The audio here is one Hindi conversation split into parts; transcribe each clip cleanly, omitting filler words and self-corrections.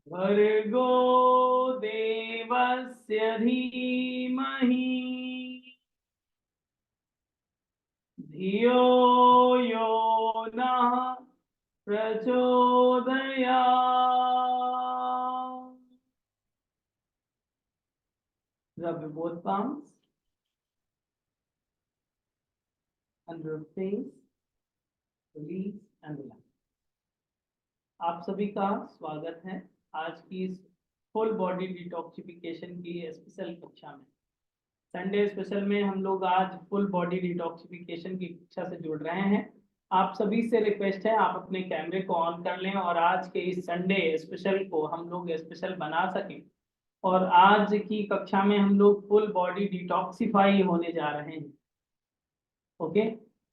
भर्गो देवस्य धीमहि धियो यो नः प्रचोदयात्। Rub your both palms under your face, release and relax. आप सभी का स्वागत है आज की इस फुल बॉडी डिटॉक्सिफिकेशन की स्पेशल कक्षा में। संडे स्पेशल में हम लोग आज फुल बॉडी डिटॉक्सिफिकेशन की कक्षा से जुड़ रहे हैं। आप सभी से रिक्वेस्ट है आप अपने कैमरे को ऑन कर लें और आज के इस संडे स्पेशल को हम लोग स्पेशल बना सकें। और आज की कक्षा में हम लोग फुल बॉडी डिटॉक्सिफाई होने जा रहे हैं। Okay,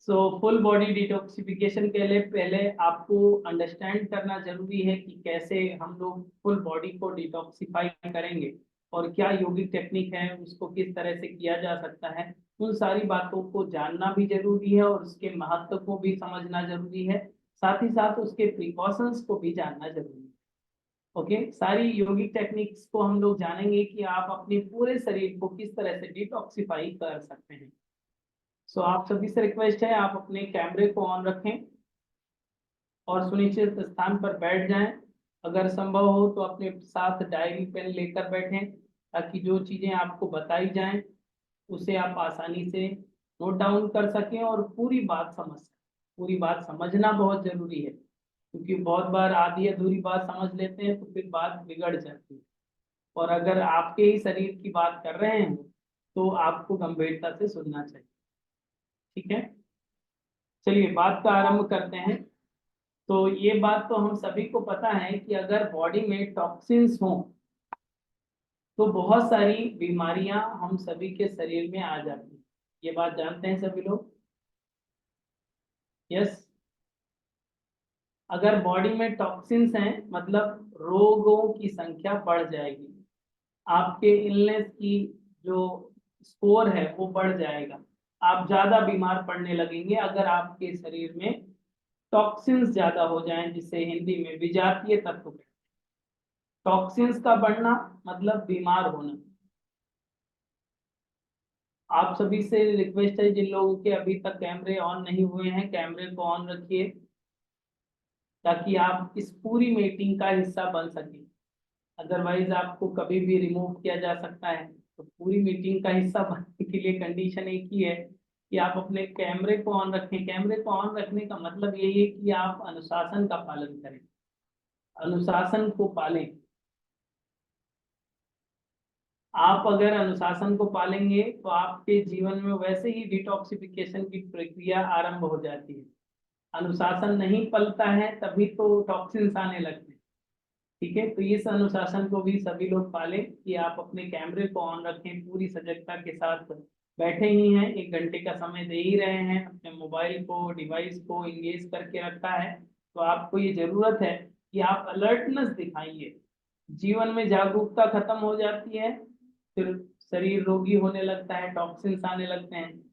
so full body detoxification के लिए पहले आपको अंडरस्टैंड करना जरूरी है कि कैसे हम लोग फुल बॉडी को डिटॉक्सिफाई करेंगे और क्या योगिक टेक्निक है उसको किस तरह से किया जा सकता है। उन सारी बातों को जानना भी जरूरी है और उसके महत्व को भी समझना जरूरी है, साथ ही साथ उसके प्रिकॉशंस को भी जानना जरूरी है। ओके, सारी योगिक टेक्निक्स को हम लोग जानेंगे कि आप अपने पूरे शरीर को किस तरह से डिटॉक्सिफाई कर सकते हैं। सो आप सभी से रिक्वेस्ट है आप अपने कैमरे को ऑन रखें और सुनिश्चित स्थान पर बैठ जाएं। अगर संभव हो तो अपने साथ डायरी पेन लेकर बैठें ताकि जो चीजें आपको बताई जाएं उसे आप आसानी से नोट डाउन कर सकें और पूरी बात समझ सकें। पूरी बात समझना बहुत जरूरी है क्योंकि बहुत बार आधी अधूरी बात समझ लेते हैं तो फिर बात बिगड़ जाती है। और अगर आपके ही शरीर की बात कर रहे हैं तो आपको गंभीरता से सुनना चाहिए। ठीक है, चलिए बात का आरंभ करते हैं। तो ये बात तो हम सभी को पता है कि अगर बॉडी में टॉक्सिन्स हों तो बहुत सारी बीमारियां हम सभी के शरीर में आ जाती हैं। ये बात जानते हैं सभी लोग? यस, अगर बॉडी में टॉक्सिन्स हैं मतलब रोगों की संख्या बढ़ जाएगी, आपके इलनेस की जो स्कोर है वो बढ़ जाएगा, आप ज्यादा बीमार पड़ने लगेंगे अगर आपके शरीर में टॉक्सिन्स ज्यादा हो जाएं, जिसे हिंदी में विजातीय तत्व कहते हैं। टॉक्सिन्स का बढ़ना मतलब बीमार होना। आप सभी से रिक्वेस्ट है जिन लोगों के अभी तक कैमरे ऑन नहीं हुए हैं कैमरे को ऑन रखिए ताकि आप इस पूरी मीटिंग का हिस्सा बन सकें। अदरवाइज आपको कभी भी रिमूव किया जा सकता है। तो पूरी मीटिंग का हिस्सा बनने के लिए कंडीशन एक ही है कि आप अपने कैमरे को ऑन रखें। कैमरे को ऑन रखने का मतलब यही है कि आप अनुशासन का पालन करें, अनुशासन को पालें। आप अगर अनुशासन को पालेंगे तो आपके जीवन में वैसे ही डिटॉक्सिफिकेशन की प्रक्रिया आरंभ हो जाती है। अनुशासन नहीं पलता है तभी तो टॉक्सिन्स आने लगते हैं। ठीक है, तो इस अनुशासन को भी सभी लोग पालें कि आप अपने कैमरे को ऑन रखें, पूरी सजगता के साथ बैठे ही हैं, 1 घंटे का समय दे ही रहे हैं, अपने मोबाइल को डिवाइस को इंगेज करके रखा है। तो आपको ये जरूरत है कि आप अलर्टनेस दिखाइए। जीवन में जागरूकता खत्म हो जाती है फिर शरीर रोगी होने लगता है, टॉक्सिन्स आने लगते हैं।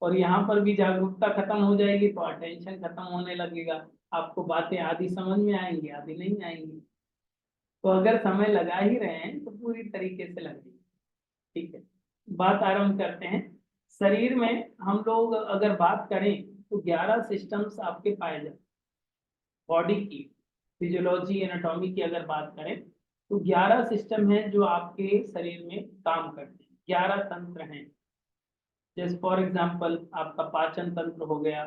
और यहाँ पर भी जागरूकता खत्म हो जाएगी तो अटेंशन खत्म होने लगेगा, आपको बातें आधी समझ में आएंगी आधी नहीं आएंगी। तो अगर समय लगा ही रहे हैं तो पूरी तरीके से लगाइए। ठीक है, बात आरंभ करते हैं। शरीर में हम लोग अगर बात करें तो 11 सिस्टम्स आपके पाए जाते हैं। बॉडी की फिजियोलॉजी एनाटॉमी की अगर बात करें तो 11 सिस्टम हैं जो आपके शरीर में काम करते हैं, 11 तंत्र हैं। जैसे फॉर एग्जांपल आपका पाचन तंत्र हो गया,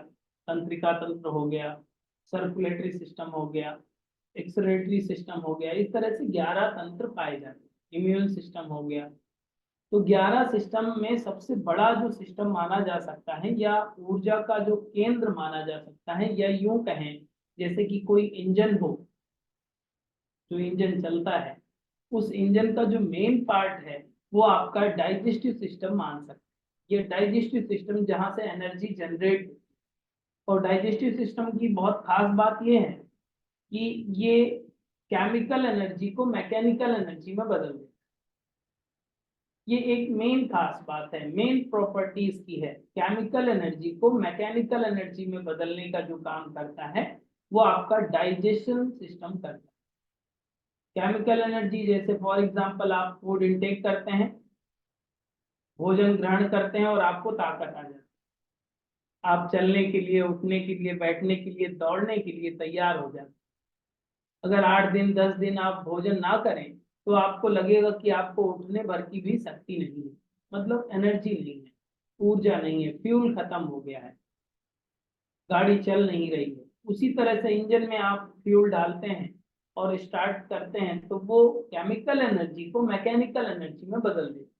तंत्रिका तंत्र हो गया, सर्कुलेटरी सिस्टम हो गया, एक्सक्रीटरी सिस्टम हो गया। इस तरह से 11 तंत्र पाए जाते हैं। इम्यून सिस्टम हो गया। तो 11 सिस्टम में सबसे बड़ा जो सिस्टम माना जा सकता है या ऊर्जा का जो केंद्र माना जा सकता है, या यूं कहें जैसे कि कोई इंजन हो, जो इंजन चलता है उस इंजन का जो मेन पार्ट है वो आपका डाइजेस्टिव सिस्टम मान सकते हैं। ये डाइजेस्टिव सिस्टम जहाँ से एनर्जी जनरेट, और डाइजेस्टिव सिस्टम की बहुत खास बात ये है कि ये केमिकल एनर्जी को मैकेनिकल एनर्जी में बदल देता है। ये एक मेन खास बात है, मेन प्रॉपर्टी इसकी है। केमिकल एनर्जी को मैकेनिकल एनर्जी में बदलने का जो काम करता है वो आपका डाइजेशन सिस्टम करता है। केमिकल एनर्जी जैसे फॉर एग्जांपल आप फूड इंटेक करते हैं, भोजन ग्रहण करते हैं और आपको ताकत आ जाती है, आप चलने के लिए, उठने के लिए, बैठने के लिए, दौड़ने के लिए तैयार हो जाते हैं। अगर 8 दिन 10 दिन आप भोजन ना करें तो आपको लगेगा कि आपको उठने भर की भी शक्ति नहीं है, मतलब एनर्जी नहीं है, ऊर्जा नहीं है, फ्यूल खत्म हो गया है, गाड़ी चल नहीं रही है। उसी तरह से इंजन में आप फ्यूल डालते हैं और स्टार्ट करते हैं तो वो केमिकल एनर्जी को मैकेनिकल एनर्जी में बदल देते हैं।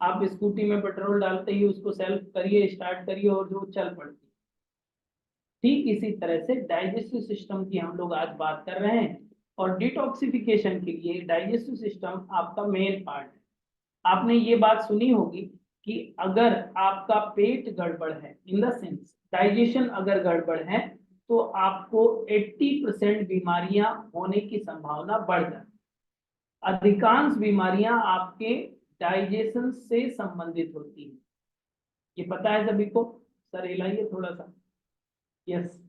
आप स्कूटी में पेट्रोल डालते ही उसको सेल्फ करिए, स्टार्ट करिए और जो चल पड़ती है। ठीक इसी तरह से डाइजेस्टिव सिस्टम की हम लोग आज बात कर रहे हैं, और डिटॉक्सिफिकेशन के लिए डाइजेस्टिव सिस्टम आपका मेन पार्ट है। आपने ये बात सुनी होगी कि अगर आपका पेट गड़बड़ है, इन द सेंस डाइजेशन अगर गड़बड़ है, तो आपको 80% बीमारियां होने की संभावना बढ़ जाती है। अधिकांश बीमारियां आपके डाइजेशन से संबंधित होती है। ये पता है सभी को? सर हिलाइए थोड़ा सा। यस,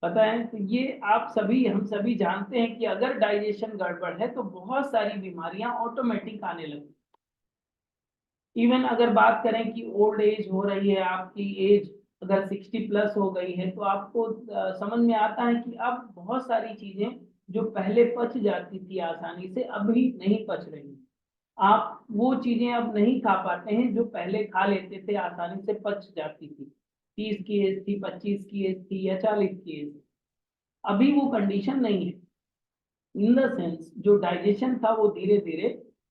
पता है। तो ये आप सभी, हम सभी जानते हैं कि अगर डाइजेशन गड़बड़ है तो बहुत सारी बीमारियां ऑटोमेटिक आने लगती। इवन अगर बात करें कि ओल्ड एज हो रही है, आपकी एज अगर 60+ हो गई है, तो आपको समझ में आता है कि अब बहुत सारी चीजें जो पहले पच जाती थी आसानी से, अभी नहीं पच रही। आप वो चीजें अब नहीं खा पाते हैं जो पहले खा लेते थे, आसानी से पच जाती थी। 30 की एज थी, 25 की एज थी, या 40 की एज, अभी वो कंडीशन नहीं है। इन द सेंस जो डाइजेशन था वो धीरे धीरे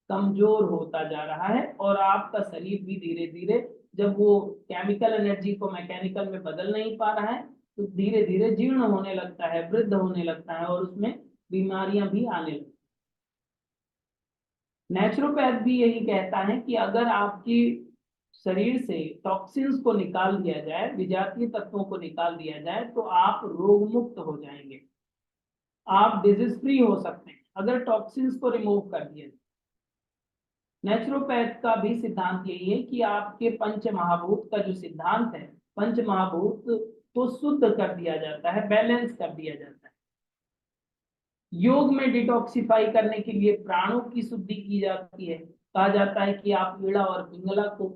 कमजोर होता जा रहा है, और आपका शरीर भी धीरे धीरे, जब वो केमिकल एनर्जी को मैकेनिकल में बदल नहीं पा रहा है, तो धीरे धीरे जीर्ण होने लगता है, वृद्ध होने लगता है, और उसमें बीमारियां भी आने लगती। नेचुरोपैथ भी यही कहता है कि अगर आपकी शरीर से टॉक्सिन्स को निकाल दिया जाए, विजातीय तत्वों को निकाल दिया जाए, तो आप रोग मुक्त हो जाएंगे, आप डिजीज फ्री हो सकते हैं अगर टॉक्सिन्स को रिमूव कर दिया जाए। नेचुरोपैथ का भी सिद्धांत यही है कि आपके पंच महाभूत का जो सिद्धांत है, पंच महाभूत को शुद्ध कर दिया जाता है, बैलेंस कर दिया जाता है। योग में डिटॉक्सिफाई करने के लिए प्राणों की शुद्धि की जाती है। कहा जाता है कि आप ईड़ा और पिंगला को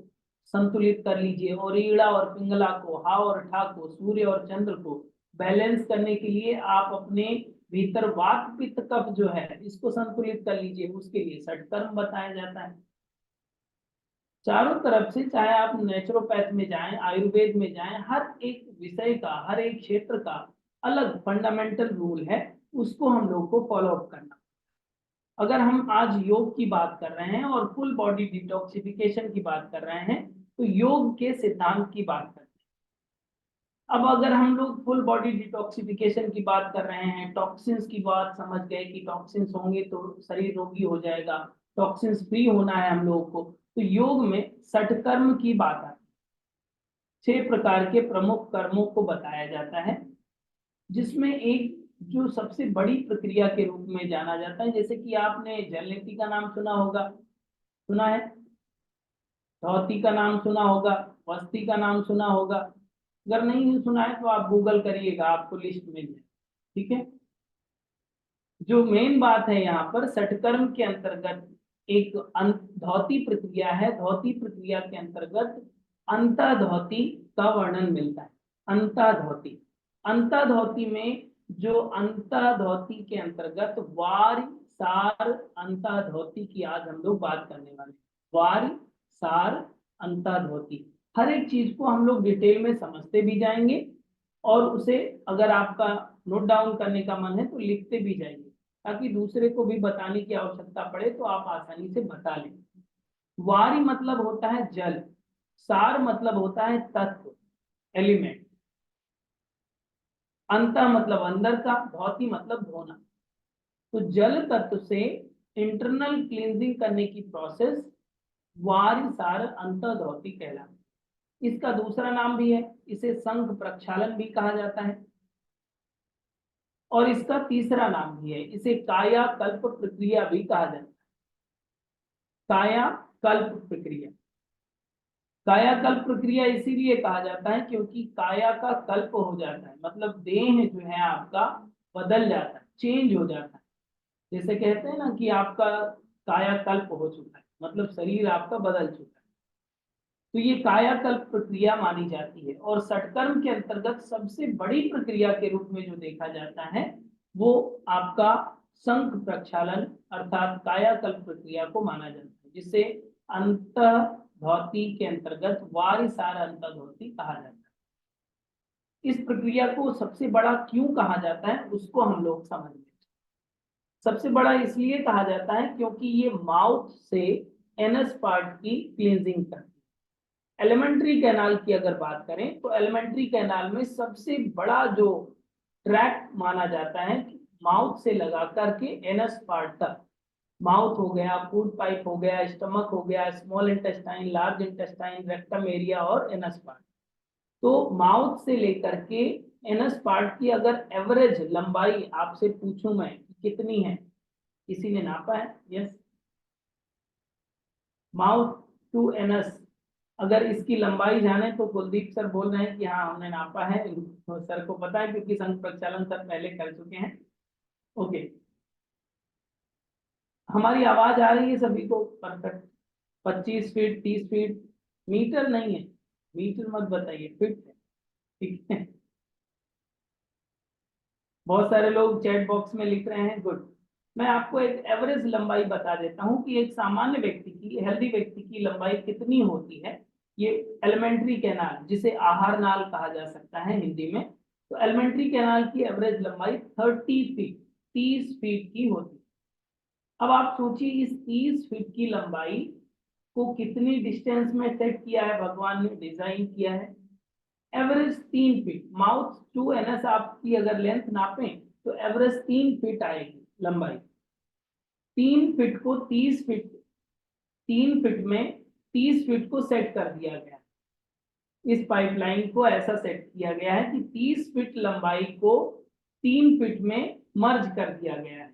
संतुलित कर लीजिए, और ईड़ा और पिंगला को, हा और ठा को, सूर्य और चंद्र को बैलेंस करने के लिए आप अपने भीतर वात पित्त कफ जो है इसको संतुलित कर लीजिए। उसके लिए षटकर्म बताया जाता है। चारों तरफ से, चाहे आप नेचुरोपैथ में जाएं, आयुर्वेद में जाएं, हर एक विषय का, हर एक क्षेत्र का अलग फंडामेंटल रूल है, उसको हम लोग को फॉलो अप करना। अगर हम आज योग की बात कर रहे हैं और फुल बॉडी डिटॉक्सिफिकेशन की बात कर रहे हैं, तो योग के सिद्धांत की बात करते हैं। अब अगर हम लोग फुल बॉडी डिटॉक्सिफिकेशन की बात कर रहे हैं, टॉक्सिन्स की बात समझ गए कि टॉक्सिन्स होंगे तो शरीर रोगी हो जाएगा, टॉक्सिन्स फ्री होना है हम लोगों को, तो योग में षटकर्म की बात आती है। 6 प्रकार के प्रमुख कर्मों को बताया जाता है, जिसमें एक जो सबसे बड़ी प्रक्रिया के रूप में जाना जाता है, जैसे कि आपने जल नीति का नाम सुना होगा, सुना है? धौती का नाम सुना होगा, वस्ती का नाम सुना होगा। अगर नहीं सुना है तो आप गूगल करिएगा, आपको लिस्ट मिल जाए। ठीक है। जो मेन बात है यहाँ पर, षटकर्म के अंतर्गत एक धौती प्रक्रिया है। धौती प्रक्रिया के अंतर्गत अंतःधौती का वर्णन मिलता है। अंतःधौती, अंतःधौती में जो अंतःधौती के अंतर्गत वार सार अंतःधौती की आज हम लोग बात करने वाले हैं। वार सार अंतःधौती, हर एक चीज को हम लोग डिटेल में समझते भी जाएंगे, और उसे अगर आपका नोट डाउन करने का मन है तो लिखते भी जाइए, ताकि दूसरे को भी बताने की आवश्यकता पड़े तो आप आसानी से बता लें। वारी मतलब होता है जल, सार मतलब होता है तत्व, एलिमेंट, अंत मतलब अंदर का, धौती मतलब धोना। तो जल तत्व से इंटरनल क्लींजिंग करने की प्रोसेस वारी सार अंत धौती कहलाती है। इसका दूसरा नाम भी है, इसे संघ प्रक्षालन भी कहा जाता है, और इसका तीसरा नाम भी है, इसे कायाकल्प प्रक्रिया भी कहा जाता है। कायाकल्प प्रक्रिया, कायाकल्प प्रक्रिया इसीलिए कहा जाता है क्योंकि काया का कल्प हो जाता है, मतलब देह जो है आपका बदल जाता है, चेंज हो जाता है। जैसे कहते हैं ना कि आपका कायाकल्प हो चुका है, मतलब शरीर आपका बदल चुका है, तो ये कायाकल्प प्रक्रिया मानी जाती है। और षटकर्म के अंतर्गत सबसे बड़ी प्रक्रिया के रूप में जो देखा जाता है वो आपका शंख प्रक्षालन अर्थात कायाकल्प प्रक्रिया को माना जाता है, जिसे अंतःधौती के अंतर्गत वारिसार अंतःधौती कहा जाता है। इस प्रक्रिया को सबसे बड़ा क्यों कहा जाता है उसको हम लोग समझ लें। सबसे बड़ा इसलिए कहा जाता है क्योंकि ये माउथ से एनस पार्ट की क्लींजिंग करती है। एलिमेंट्री कैनाल की अगर बात करें तो एलिमेंट्री कैनाल में सबसे बड़ा जो ट्रैक्ट माना जाता है माउथ से लगा करके एनस पार्ट तक, माउथ हो गया, फूड पाइप हो गया, स्टमक हो गया, small intestine, large intestine, rectum area और एनस पार्ट। तो माउथ से लेकर के एनस पार्ट की अगर एवरेज लंबाई आपसे पूछूं मैं कितनी है, किसी ने नापा है? यस, माउथ टू एनस अगर इसकी लंबाई जाने तो कुलदीप सर बोल रहे हैं कि हाँ हमने नापा है, तो सर को पता है क्योंकि संघ प्रक्षालन सर पहले कर चुके हैं। ओके, हमारी आवाज आ रही है सभी को परफेक्ट? 25 फीट, 30 फीट, मीटर नहीं है, मीटर मत बताइए, फीट है, ठीक है। बहुत सारे लोग चैट बॉक्स में लिख रहे हैं, गुड। मैं आपको एक एवरेज लंबाई बता देता हूं कि एक सामान्य व्यक्ति की, हेल्दी व्यक्ति की लंबाई कितनी होती है। ये एलिमेंट्री कैनाल, जिसे आहार नाल कहा जा सकता है हिंदी में, तो एलिमेंट्री कैनाल की एवरेज लंबाई 30 फीट, 30 फीट की होती है। अब आप सोचिए इस 30 फीट की लंबाई को कितनी डिस्टेंस में सेट किया है भगवान ने, डिजाइन किया है। एवरेज 3 फीट, माउथ टू एनएस आपकी अगर लेंथ नापें तो एवरेज 3 फीट आएगी लंबाई। 3 फीट को 30 फीट, 3 फीट में 30 फीट को सेट कर दिया गया। इस पाइपलाइन को ऐसा सेट किया गया है कि 30 फीट लंबाई को 3 फीट में मर्ज कर दिया गया है।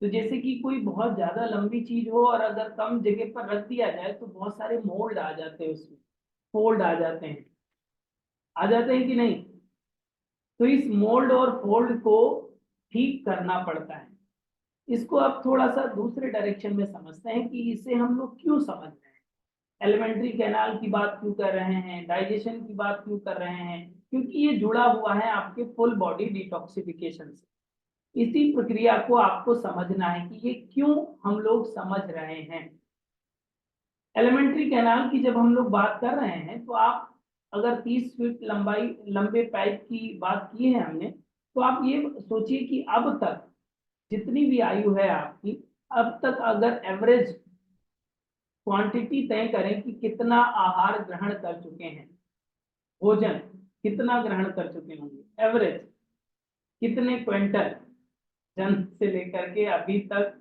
तो जैसे कि कोई बहुत ज्यादा लंबी चीज हो और अगर कम जगह पर रख दिया जाए तो बहुत सारे मोल्ड आ जाते हैं, उसमें फोल्ड आ जाते हैं, आ जाते हैं कि नहीं? तो इस मोल्ड और फोल्ड को ठीक करना पड़ता है। इसको अब थोड़ा सा दूसरे डायरेक्शन में समझते हैं कि इसे हम लोग क्यों समझ रहे हैं, एलिमेंट्री कैनाल की बात क्यों कर रहे हैं, डाइजेशन की बात क्यों कर रहे हैं, क्योंकि ये जुड़ा हुआ है आपके फुल बॉडी डिटॉक्सिफिकेशन से। इसी प्रक्रिया को आपको समझना है कि ये क्यों हम लोग समझ रहे हैं। एलिमेंट्री कैनाल की जब हम लोग बात कर रहे हैं तो आप अगर 30 फीट लंबाई लंबे पाइप की बात की है हमने, तो आप ये सोचिए कि अब तक जितनी भी आयु है आपकी, अब तक अगर एवरेज क्वांटिटी तय करें कि कितना आहार ग्रहण कर चुके हैं, भोजन कितना ग्रहण कर चुके होंगे, एवरेज कितने क्विंटल जन्म से लेकर के अभी तक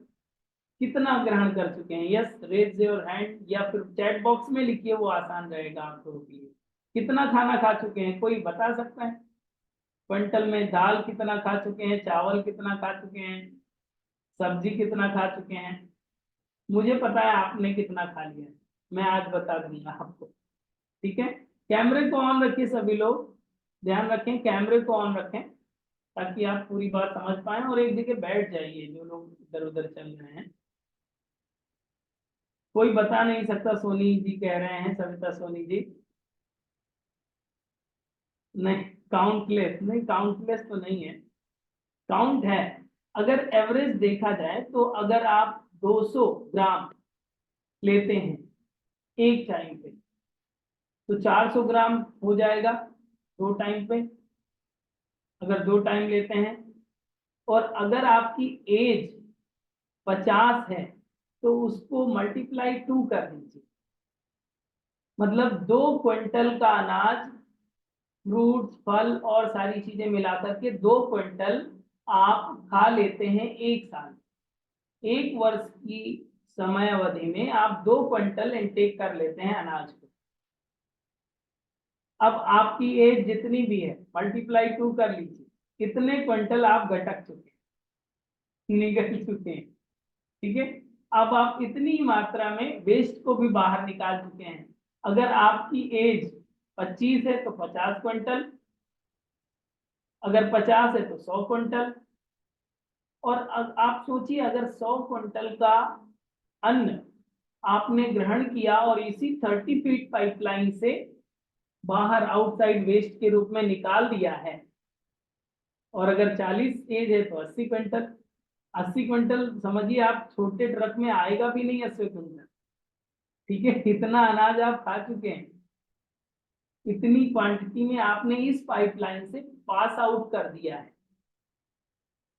कितना ग्रहण कर चुके हैं? यस, रेज योर हैंड या फिर चैट बॉक्स में लिखिए, वो आसान रहेगा आप लोगों के लिए। कितना खाना खा चुके हैं, कोई बता सकता है? क्विंटल में दाल कितना खा चुके हैं, चावल कितना खा चुके हैं, सब्जी कितना खा चुके हैं? मुझे पता है आपने कितना खा लिया है, मैं आज बता दूंगा आपको, ठीक है। कैमरे को ऑन रखिए सभी लोग, ध्यान रखें कैमरे को ऑन रखें ताकि आप पूरी बात समझ पाएं, और एक जगह बैठ जाइए जो लोग इधर उधर चल रहे हैं। कोई बता नहीं सकता, सोनी जी कह रहे हैं, सविता सोनी जी। नहीं, काउंटलेस नहीं, काउंटलेस तो नहीं है, काउंट है। अगर एवरेज देखा जाए तो अगर आप 200 ग्राम लेते हैं एक टाइम पे तो 400 ग्राम हो जाएगा 2 टाइम पे, अगर 2 टाइम लेते हैं। और अगर आपकी एज 50 है तो उसको मल्टीप्लाई 2 कर दीजिए, मतलब 2 क्विंटल का अनाज, फ्रूट्स, फल और सारी चीजें मिलाकर के 2 क्विंटल आप खा लेते हैं एक साल। 1 वर्ष की समय अवधि में आप 2 क्विंटल इनटेक कर लेते हैं अनाज को। अब आपकी एज जितनी भी है मल्टीप्लाई 2 कर लीजिए, कितने क्विंटल आप घटक चुके हैं, निकल चुके हैं, ठीक है। अब आप इतनी मात्रा में वेस्ट को भी बाहर निकाल चुके हैं। अगर आपकी एज 25 है तो 50 क्विंटल, अगर 50 है तो 100 क्विंटल, और आप सोचिए अगर 100 क्विंटल का अन्न आपने ग्रहण किया और इसी 30 फीट पाइपलाइन से बाहर आउटसाइड वेस्ट के रूप में निकाल दिया है, और अगर 40 एज है तो 80 क्विंटल, 80 क्विंटल समझिए आप छोटे ट्रक में आएगा भी नहीं 80 क्विंटल। ठीक है, इतना अनाज आप खा चुके हैं, इतनी क्वांटिटी में आपने इस पाइपलाइन से पास आउट कर दिया है।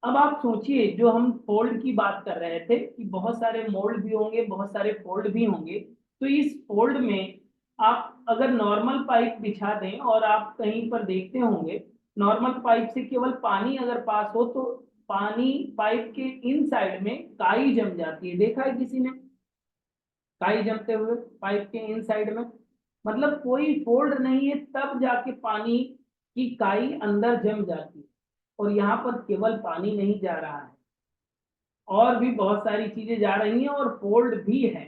अब आप सोचिए, जो हम फोल्ड की बात कर रहे थे कि बहुत सारे मोल्ड भी होंगे, बहुत सारे फोल्ड भी होंगे, तो इस फोल्ड में आप अगर नॉर्मल पाइप बिछा दें और आप कहीं पर देखते होंगे नॉर्मल पाइप से केवल पानी अगर पास हो तो पानी पाइप के इन साइड में काई जम जाती है। देखा है किसी ने काई जमते हुए पाइप के इन साइड में? मतलब कोई फोल्ड नहीं है तब जाके पानी की काई अंदर जम जाती है। और यहाँ पर केवल पानी नहीं जा रहा है, और भी बहुत सारी चीजें जा रही हैं और फोल्ड भी है,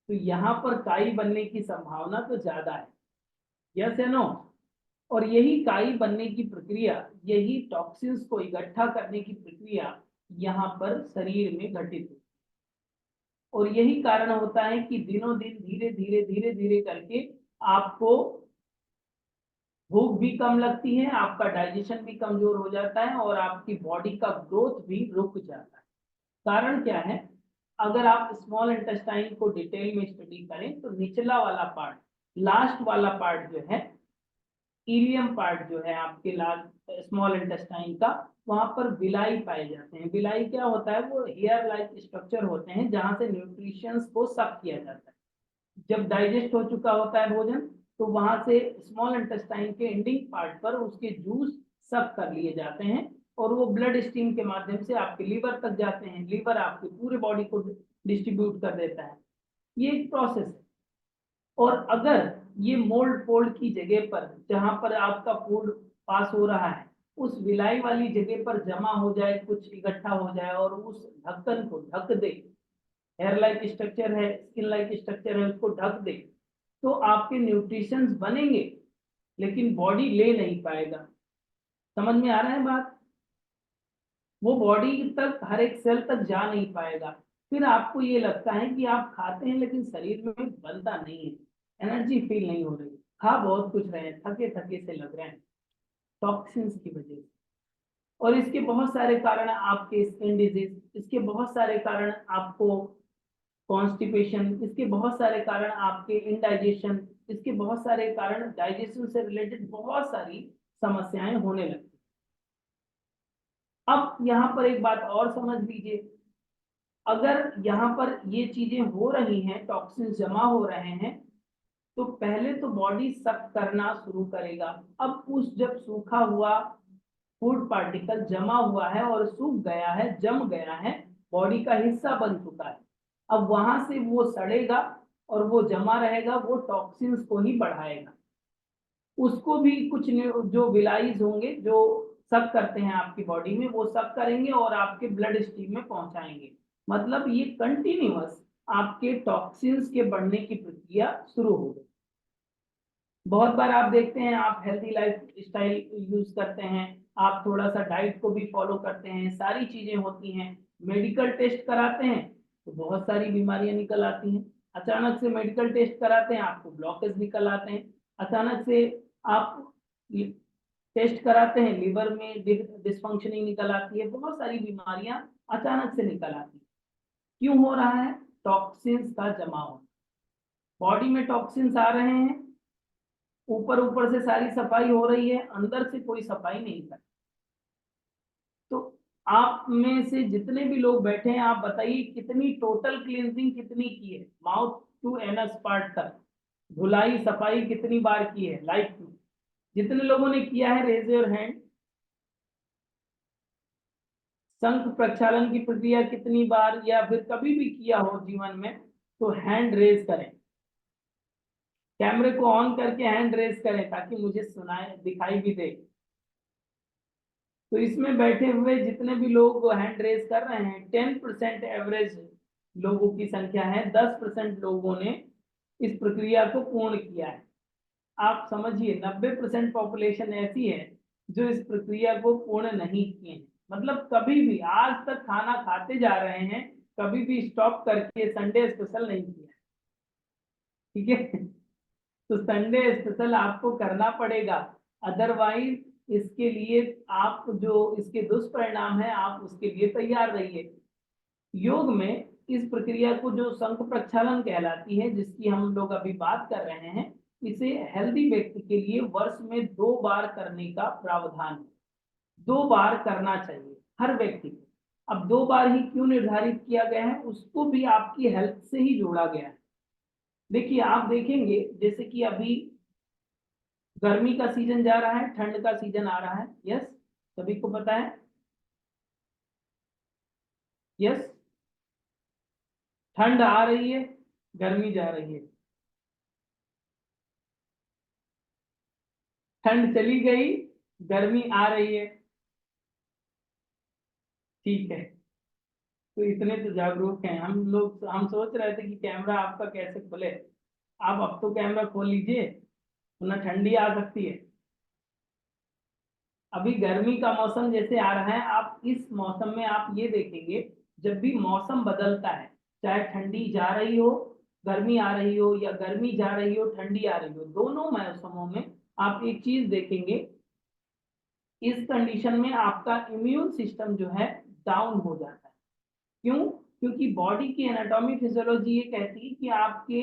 तो यहाँ पर काई बनने की संभावना तो ज्यादा है। यस या नो? और यही काई बनने की प्रक्रिया, यही टॉक्सिन्स को इकट्ठा करने की प्रक्रिया यहाँ पर शरीर में घटित होती है। और यही कारण होता है कि दिनों दिन धीरे धीरे धीरे धीरे करके आपको भूख भी कम लगती है, आपका डाइजेशन भी कमजोर हो जाता है और आपकी बॉडी का ग्रोथ भी रुक जाता है। कारण क्या है? अगर आप स्मॉल इंटेस्टाइन को डिटेल में स्टडी करें तो निचला वाला पार्ट, लास्ट वाला पार्ट जो है, इलियम पार्ट जो है आपके लास्ट स्मॉल इंटेस्टाइन का, वहां पर विलाई पाए जाते हैं। विलाई क्या होता है? वो हेयर लाइक स्ट्रक्चर होते हैं जहां से न्यूट्रिशंस को सक किया जाता है। जब डाइजेस्ट हो चुका होता है भोजन, तो वहां से स्मॉल इंटेस्टाइन के एंडिंग पार्ट पर उसके जूस सक कर लिए जाते हैं और वो ब्लड स्ट्रीम के माध्यम से आपके लीवर तक जाते हैं। लीवर आपके पूरे बॉडी को डिस्ट्रीब्यूट कर देता है। ये एक प्रोसेस है। और अगर ये मोल्ड फोल्ड की जगह पर, जहां पर आपका फूड पास हो रहा है, उस विलाई वाली जगह पर जमा हो जाए, कुछ इकट्ठा हो जाए और उस ढक्कन को ढक दे, हेयर लाइक स्ट्रक्चर है, स्किन लाइक स्ट्रक्चर है, उसको ढक दे, तो आपके न्यूट्रिशंस बनेंगे लेकिन बॉडी ले नहीं पाएगा। समझ में आ रहा है बात? वो बॉडी तक, हर एक सेल तक जा नहीं पाएगा। फिर आपको ये लगता है कि आप खाते हैं लेकिन शरीर में बनता नहीं है, एनर्जी फील नहीं हो रही, खा बहुत कुछ रहे हैं, थके थके से लग रहे हैं, टॉक्सिन्स की वजह से। और इसके बहुत सारे कारण आपके स्किन डिजीज, इसके बहुत सारे कारण आपको कॉन्स्टिपेशन, इसके बहुत सारे कारण आपके इनडाइजेशन, इसके बहुत सारे कारण डाइजेशन से रिलेटेड बहुत सारी समस्याएं होने लगती। अब यहाँ पर एक बात और समझ लीजिए, अगर यहाँ पर ये चीजें हो रही हैं, टॉक्सिन जमा हो रहे हैं, तो पहले तो बॉडी सक करना शुरू करेगा। अब उस जब सूखा हुआ फूड पार्टिकल जमा हुआ है और सूख गया है, जम गया है, बॉडी का हिस्सा बन चुका है, अब वहां से वो सड़ेगा और वो जमा रहेगा, वो टॉक्सिन्स को ही बढ़ाएगा। उसको भी कुछ जो विलाइज होंगे जो सक करते हैं आपकी बॉडी में, वो सक करेंगे और आपके ब्लड स्ट्रीम में पहुंचाएंगे। मतलब ये कंटिन्यूअस आपके टॉक्सिन्स के बढ़ने की प्रक्रिया शुरू हो गई। बहुत बार आप देखते हैं, आप हेल्थी लाइफ स्टाइल यूज करते हैं, आप थोड़ा सा डाइट को भी फॉलो करते हैं, सारी चीजें होती हैं, मेडिकल टेस्ट कराते हैं तो बहुत सारी बीमारियां निकल आती हैं। अचानक से मेडिकल टेस्ट कराते हैं, आपको ब्लॉकेज निकल आते हैं। अचानक से आप टेस्ट कराते हैं, लीवर में डिसफंक्शनिंग निकल आती है, बहुत सारी बीमारियां अचानक से निकल आती है। क्यों हो रहा है? टॉक्सिन्स का जमाव। बॉडी में टॉक्सिन्स आ रहे हैं, ऊपर ऊपर से सारी सफाई हो रही है, अंदर से कोई सफाई नहीं कर। तो आप में से जितने भी लोग बैठे हैं, आप बताइए कितनी टोटल क्लींजिंग कितनी की है, माउथ टू एनस पार्ट तक धुलाई सफाई कितनी बार की है लाइफ में? जितने लोगों ने किया है, रेज योर हैंड। शंख प्रक्षालन की प्रक्रिया कितनी बार या फिर कभी भी किया हो जीवन में, तो हैंड रेज करें। कैमरे को ऑन करके हैंड रेज करें ताकि मुझे सुनाए, दिखाई भी दे। तो इसमें बैठे हुए जितने भी लोग हैंड रेज कर रहे हैं, 10% एवरेज लोगों की संख्या है, 10% लोगों ने इस प्रक्रिया को पूर्ण किया है। आप समझिए 90% पॉपुलेशन ऐसी है जो इस प्रक्रिया को पूर्ण नहीं किए हैं। मतलब कभी भी आज तक खाना खाते जा रहे हैं, कभी भी स्टॉप करके संडे स्पेशल नहीं किया, ठीक है। तो संडे स्पेशल आपको करना पड़ेगा, अदरवाइज इसके लिए आप जो इसके दुष्परिणाम है आप उसके लिए तैयार रहिए। योग में इस प्रक्रिया को जो शंख प्रक्षालन कहलाती है, जिसकी हम लोग अभी बात कर रहे हैं, इसे हेल्दी व्यक्ति के लिए वर्ष में 2 बार करने का प्रावधान है। 2 बार करना चाहिए हर व्यक्ति को। अब 2 बार ही क्यों निर्धारित किया गया है, उसको भी आपकी हेल्थ से ही जोड़ा गया है। देखिए आप देखेंगे जैसे कि अभी गर्मी का सीजन जा रहा है, ठंड का सीजन आ रहा है, यस सभी को पता है, यस ठंड आ रही है, गर्मी जा रही है, ठंड चली गई, गर्मी आ रही है, ठीक है। तो इतने तो जागरूक हैं हम लोग, हम सोच रहे थे कि कैमरा आपका कैसे खुले। आप अब तो कैमरा खोल लीजिए, वरना ठंडी आ सकती है। अभी गर्मी का मौसम जैसे आ रहा है, आप इस मौसम में आप ये देखेंगे, जब भी मौसम बदलता है, चाहे ठंडी जा रही हो, गर्मी आ रही हो, या गर्मी जा रही हो, ठंडी आ रही हो, दोनों मौसमों में आप एक चीज देखेंगे, इस कंडीशन में आपका इम्यून सिस्टम जो है डाउन हो जाता है। क्यों? क्योंकि बॉडी की एनाटॉमी फिजियोलॉजी ये कहती है कि आपके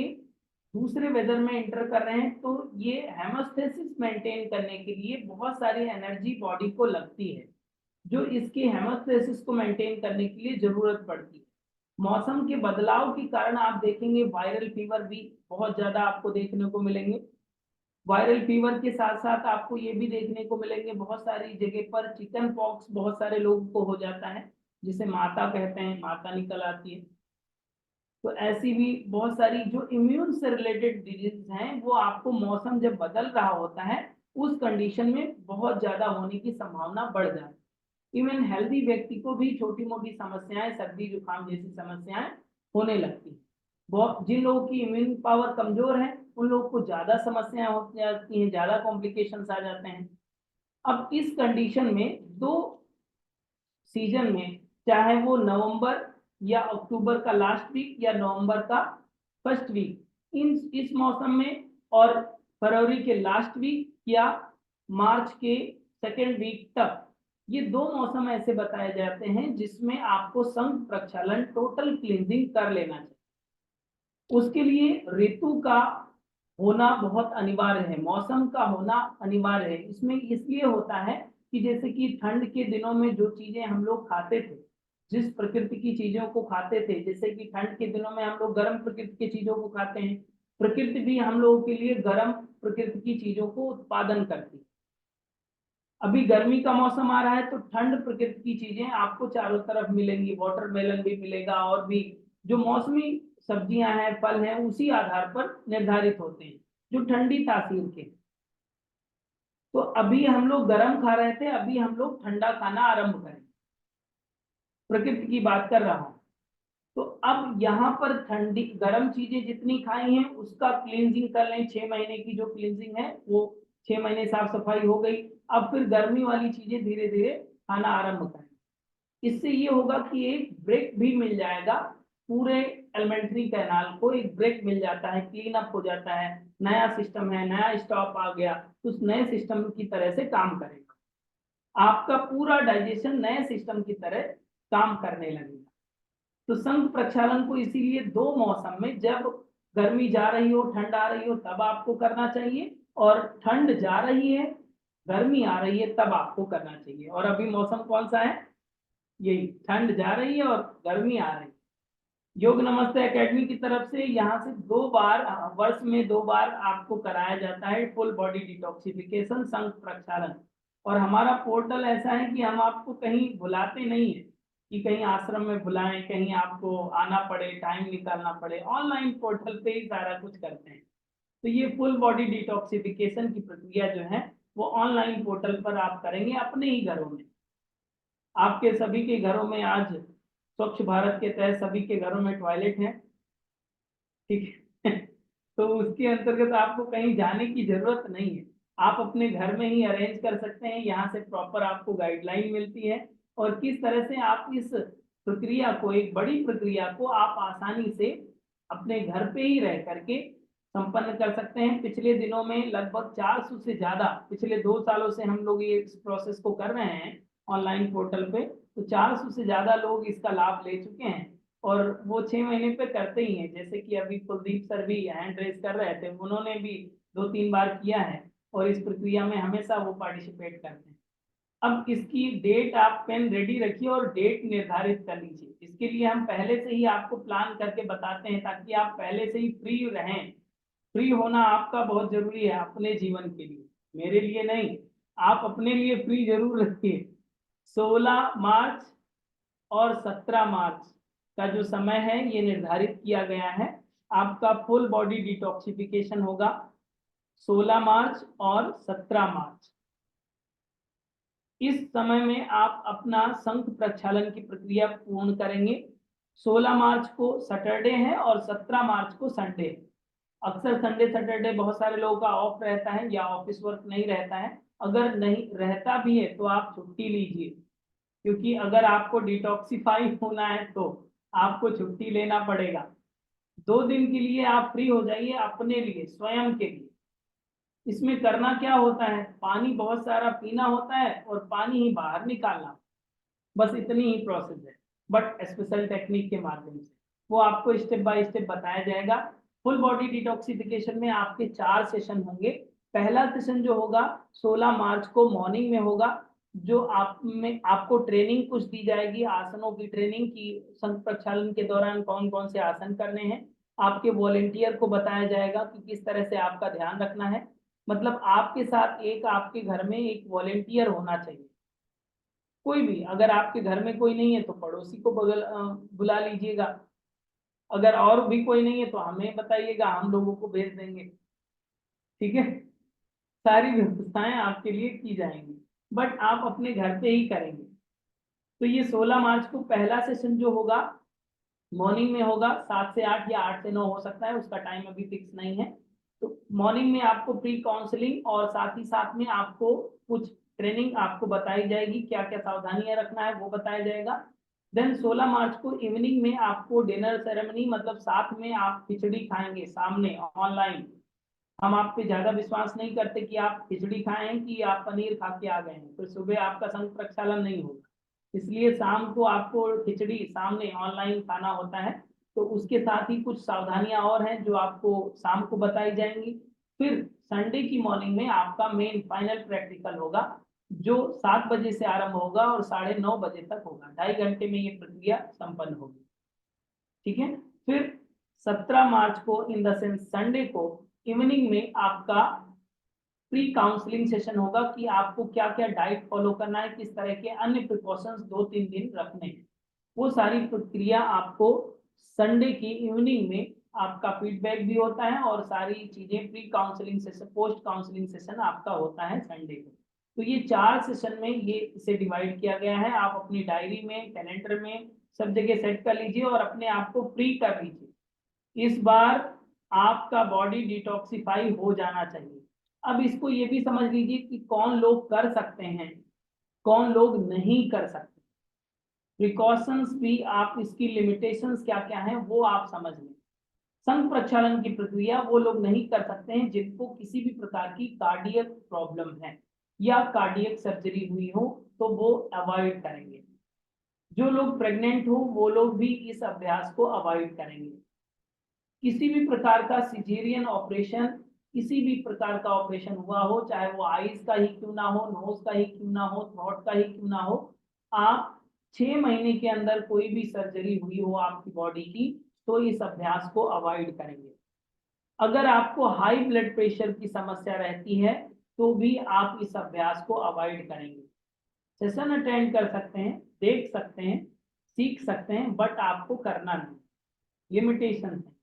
दूसरे वेदर में एंटर कर रहे हैं, तो ये हेमोस्टेसिस मेंटेन करने के लिए बहुत सारी एनर्जी बॉडी को लगती है, जो इसके हेमोस्टेसिस को मेंटेन करने के लिए जरूरत पड़ती है। मौसम के बदलाव के कारण आप देखेंगे वायरल फीवर भी बहुत ज्यादा आपको देखने को मिलेंगे। वायरल फीवर के साथ साथ आपको ये भी देखने को मिलेंगे, बहुत सारी जगह पर चिकन पॉक्स बहुत सारे लोगों को हो जाता है, जिसे माता कहते हैं, माता निकल आती है। तो ऐसी भी बहुत सारी जो इम्यून से रिलेटेड डिजीज हैं, वो आपको मौसम जब बदल रहा होता है उस कंडीशन में बहुत ज्यादा होने की संभावना बढ़ जाती है। इवन हेल्दी व्यक्ति को भी छोटी मोटी समस्याएं, सर्दी जुकाम जैसी समस्याएं होने लगती है। बहुत जिन लोगों की इम्यून पावर कमजोर है, उन लोगों को ज्यादा समस्याएं हो जाती हैं, ज्यादा कॉम्प्लिकेशंस आ जाते हैं। अब इस कंडीशन में दो सीजन में, चाहे वो नवंबर या अक्टूबर का लास्ट वीक या नवंबर का फर्स्ट वीक, इन इस मौसम में, और फरवरी के लास्ट वीक या मार्च के सेकेंड वीक तक, ये 2 मौसम ऐसे बताए जाते हैं जिसमें आपको संघ प्रक्षालन, टोटल क्लींजिंग कर लेना चाहिए। उसके लिए ऋतु का होना बहुत अनिवार्य है, मौसम का होना अनिवार्य है। इसमें इसलिए होता है कि जैसे कि ठंड के दिनों में जो चीजें हम लोग खाते थे, जिस प्रकृति की चीजों को खाते थे, जैसे कि ठंड के दिनों में हम लोग गर्म प्रकृति की चीजों को खाते हैं, प्रकृति भी हम लोगों के लिए गर्म प्रकृति की चीजों को उत्पादन करती है। अभी गर्मी का मौसम आ रहा है, तो ठंड प्रकृति की चीजें आपको चारों तरफ मिलेंगी, वाटरमेलन भी मिलेगा, और भी जो मौसमी सब्जियां हैं, फल हैं, उसी आधार पर निर्धारित होते हैं जो ठंडी तासीर के। तो अभी हम लोग गर्म खा रहे थे, अभी हम लोग ठंडा खाना आरंभ करें, प्रकृति की बात कर रहा हूं। तो अब यहाँ पर ठंडी गर्म चीजें जितनी खाई हैं उसका क्लींजिंग कर लें, 6 महीने की जो क्लींजिंग है वो 6 महीने साफ सफाई हो गई। अब फिर गर्मी वाली चीजें धीरे धीरे खाना आरंभ करें। इससे ये होगा कि एक ब्रेक भी मिल जाएगा, पूरे एलिमेंट्री कैनाल को एक ब्रेक मिल जाता है, क्लीन अप हो जाता है, नया सिस्टम है, नया स्टॉप आ गया, तो उस नए सिस्टम की तरह से काम करेगा, आपका पूरा डाइजेशन नए सिस्टम की तरह काम करने लगेगा। तो संघ प्रक्षालन को इसीलिए 2 मौसम में, जब गर्मी जा रही हो, ठंड आ रही हो, तब आपको करना चाहिए, और ठंड जा रही है, गर्मी आ रही है, तब आपको करना चाहिए। और अभी मौसम कौन सा है? यही ठंड जा रही है और गर्मी आ रही है। योग नमस्ते एकेडमी की तरफ से यहाँ से 2 बार, वर्ष में 2 बार आपको कराया जाता है फुल बॉडी डिटॉक्सिफिकेशन, संघ प्रक्षालन। और हमारा पोर्टल ऐसा है कि हम आपको कहीं बुलाते नहीं है कि कहीं आश्रम में बुलाएं, कहीं आपको आना पड़े, टाइम निकालना पड़े, ऑनलाइन पोर्टल पे ही सारा कुछ करते हैं। तो ये फुल बॉडी डिटॉक्सिफिकेशन की प्रक्रिया जो है वो ऑनलाइन पोर्टल पर आप करेंगे अपने ही घरों में। आपके सभी के घरों में आज स्वच्छ भारत के तहत सभी के घरों में टॉयलेट है, ठीक है। तो उसके अंतर्गत आपको कहीं जाने की जरूरत नहीं है, आप अपने घर में ही अरेंज कर सकते हैं। यहाँ से प्रॉपर आपको गाइडलाइन मिलती है और किस तरह से आप इस प्रक्रिया को, एक बड़ी प्रक्रिया को आप आसानी से अपने घर पे ही रह करके संपन्न कर सकते हैं। पिछले दिनों में लगभग 400 से ज्यादा, पिछले 2 सालों से हम लोग ये इस प्रोसेस को कर रहे हैं ऑनलाइन पोर्टल पे, तो 400 से ज्यादा लोग इसका लाभ ले चुके हैं और वो 6 महीने पे करते ही हैं। जैसे कि अभी कुलदीप सर भी हैंड रेस कर रहे थे, उन्होंने भी 2-3 बार किया है और इस प्रक्रिया में हमेशा वो पार्टिसिपेट करते हैं। अब इसकी डेट, आप पेन रेडी रखिए और डेट निर्धारित कर लीजिए। इसके लिए हम पहले से ही आपको प्लान करके बताते हैं ताकि आप पहले से ही फ्री रहें। फ्री होना आपका बहुत जरूरी है अपने जीवन के लिए, मेरे लिए नहीं, आप अपने लिए फ्री जरूर रखिए। 16 मार्च और 17 मार्च का जो समय है ये निर्धारित किया गया है। आपका फुल बॉडी डिटॉक्सिफिकेशन होगा 16 मार्च और 17 मार्च। इस समय में आप अपना शंख प्रक्षालन की प्रक्रिया पूर्ण करेंगे। 16 मार्च को सैटरडे है और 17 मार्च को संडे है। अक्सर संडे सैटरडे बहुत सारे लोगों का ऑफ रहता है या ऑफिस वर्क नहीं रहता है। अगर नहीं रहता भी है तो आप छुट्टी लीजिए, क्योंकि अगर आपको डिटॉक्सिफाई होना है तो आपको छुट्टी लेना पड़ेगा। 2 दिन के लिए आप फ्री हो जाइए अपने लिए, स्वयं के लिए। इसमें करना क्या होता है, पानी बहुत सारा पीना होता है और पानी ही बाहर निकालना, बस इतनी ही प्रोसेस है, बट स्पेशल टेक्निक के माध्यम से वो आपको स्टेप बाय स्टेप बताया जाएगा। फुल बॉडी डिटॉक्सिफिकेशन में आपके 4 सेशन होंगे। पहला सेशन जो होगा 16 मार्च को मॉर्निंग में होगा, जो आपको ट्रेनिंग कुछ दी जाएगी, आसनों की ट्रेनिंग की, शंख प्रक्षालन के दौरान कौन कौन से आसन करने हैं। आपके वॉलेंटियर को बताया जाएगा कि किस तरह से आपका ध्यान रखना है। मतलब आपके साथ एक, आपके घर में एक वॉलेंटियर होना चाहिए, कोई भी। अगर आपके घर में कोई नहीं है तो पड़ोसी को बुला लीजिएगा। अगर और भी कोई नहीं है तो हमें बताइएगा, हम लोगों को भेज देंगे। ठीक है, सारी व्यवस्थाएं आपके लिए की जाएंगी, बट आप अपने घर पे ही करेंगे। तो ये 16 मार्च को पहला सेशन जो होगा मॉर्निंग में होगा, 7 से 8 या 8 से 9 हो सकता है, उसका टाइम अभी फिक्स नहीं है। तो मॉर्निंग में आपको प्री काउंसलिंग और साथ ही साथ में आपको कुछ ट्रेनिंग आपको बताई जाएगी, क्या क्या सावधानियां रखना है वो बताया जाएगा। देन 16 मार्च को इवनिंग में आपको डिनर सेरेमनी, मतलब साथ में आप खिचड़ी खाएंगे सामने ऑनलाइन। हम आप पे ज्यादा विश्वास नहीं करते कि आप खिचड़ी खाएं कि आप पनीर खा के आ गए हैं, तो सुबह आपका शंख प्रक्षालन नहीं होगा। इसलिए शाम को आपको खिचड़ी सामने ऑनलाइन खाना होता है। तो उसके साथ ही कुछ सावधानियां और हैं जो आपको शाम को बताई जाएंगी। फिर संडे की मॉर्निंग में आपका मेन फाइनल प्रैक्टिकल होगा, जो 7 बजे से आरंभ होगा और 9:30 बजे तक होगा। 2.5 घंटे में ये प्रक्रिया संपन्न होगी। ठीक है, फिर 17 मार्च को इन द सेंस संडे को इवनिंग में आपका प्री काउंसलिंग सेशन होगा कि आपको क्या क्या डाइट फॉलो करना है, किस तरह के अन्य प्रिकॉशंस 2-3 दिन रखने हैं। वो सारी प्रक्रिया आपको संडे की इवनिंग में आपका फीडबैक भी होता है और सारी चीजें pre counselling session, post counselling session आपका होता है संडे को। तो ये 4 सेशन में ये इसे डिवाइड किया गया है। आप अपनी डायरी में, कैलेंडर में सब जगह सेट कर लीजिए और अपने आप को फ्री कर लीजिए। इस बार आपका बॉडी डिटॉक्सिफाई हो जाना चाहिए। अब इसको ये भी समझ लीजिए कि कौन लोग कर सकते हैं, कौन लोग नहीं कर सकते। प्रिकॉशंस भी, आप इसकी लिमिटेशंस क्या क्या हैं वो आप समझ लें। शंख प्रक्षालन की प्रक्रिया वो लोग नहीं कर सकते हैं जिनको किसी भी प्रकार की कार्डियक प्रॉब्लम है या कार्डियक सर्जरी हुई हो, तो वो अवॉइड करेंगे। जो लोग प्रेग्नेंट हो वो लोग भी इस अभ्यास को अवॉइड करेंगे। किसी भी प्रकार का सिजेरियन ऑपरेशन, किसी भी प्रकार का ऑपरेशन हुआ हो, चाहे वो आईज का ही क्यों ना हो, नोज का ही क्यों ना हो, थ्रोट का ही क्यों ना हो, आप 6 महीने के अंदर कोई भी सर्जरी हुई हो आपकी बॉडी की, तो इस अभ्यास को अवॉइड करेंगे। अगर आपको हाई ब्लड प्रेशर की समस्या रहती है तो भी आप इस अभ्यास को अवॉइड करेंगे। सेशन अटेंड कर सकते हैं, देख सकते हैं, सीख सकते हैं, बट आपको करना नहीं, लिमिटेशन है।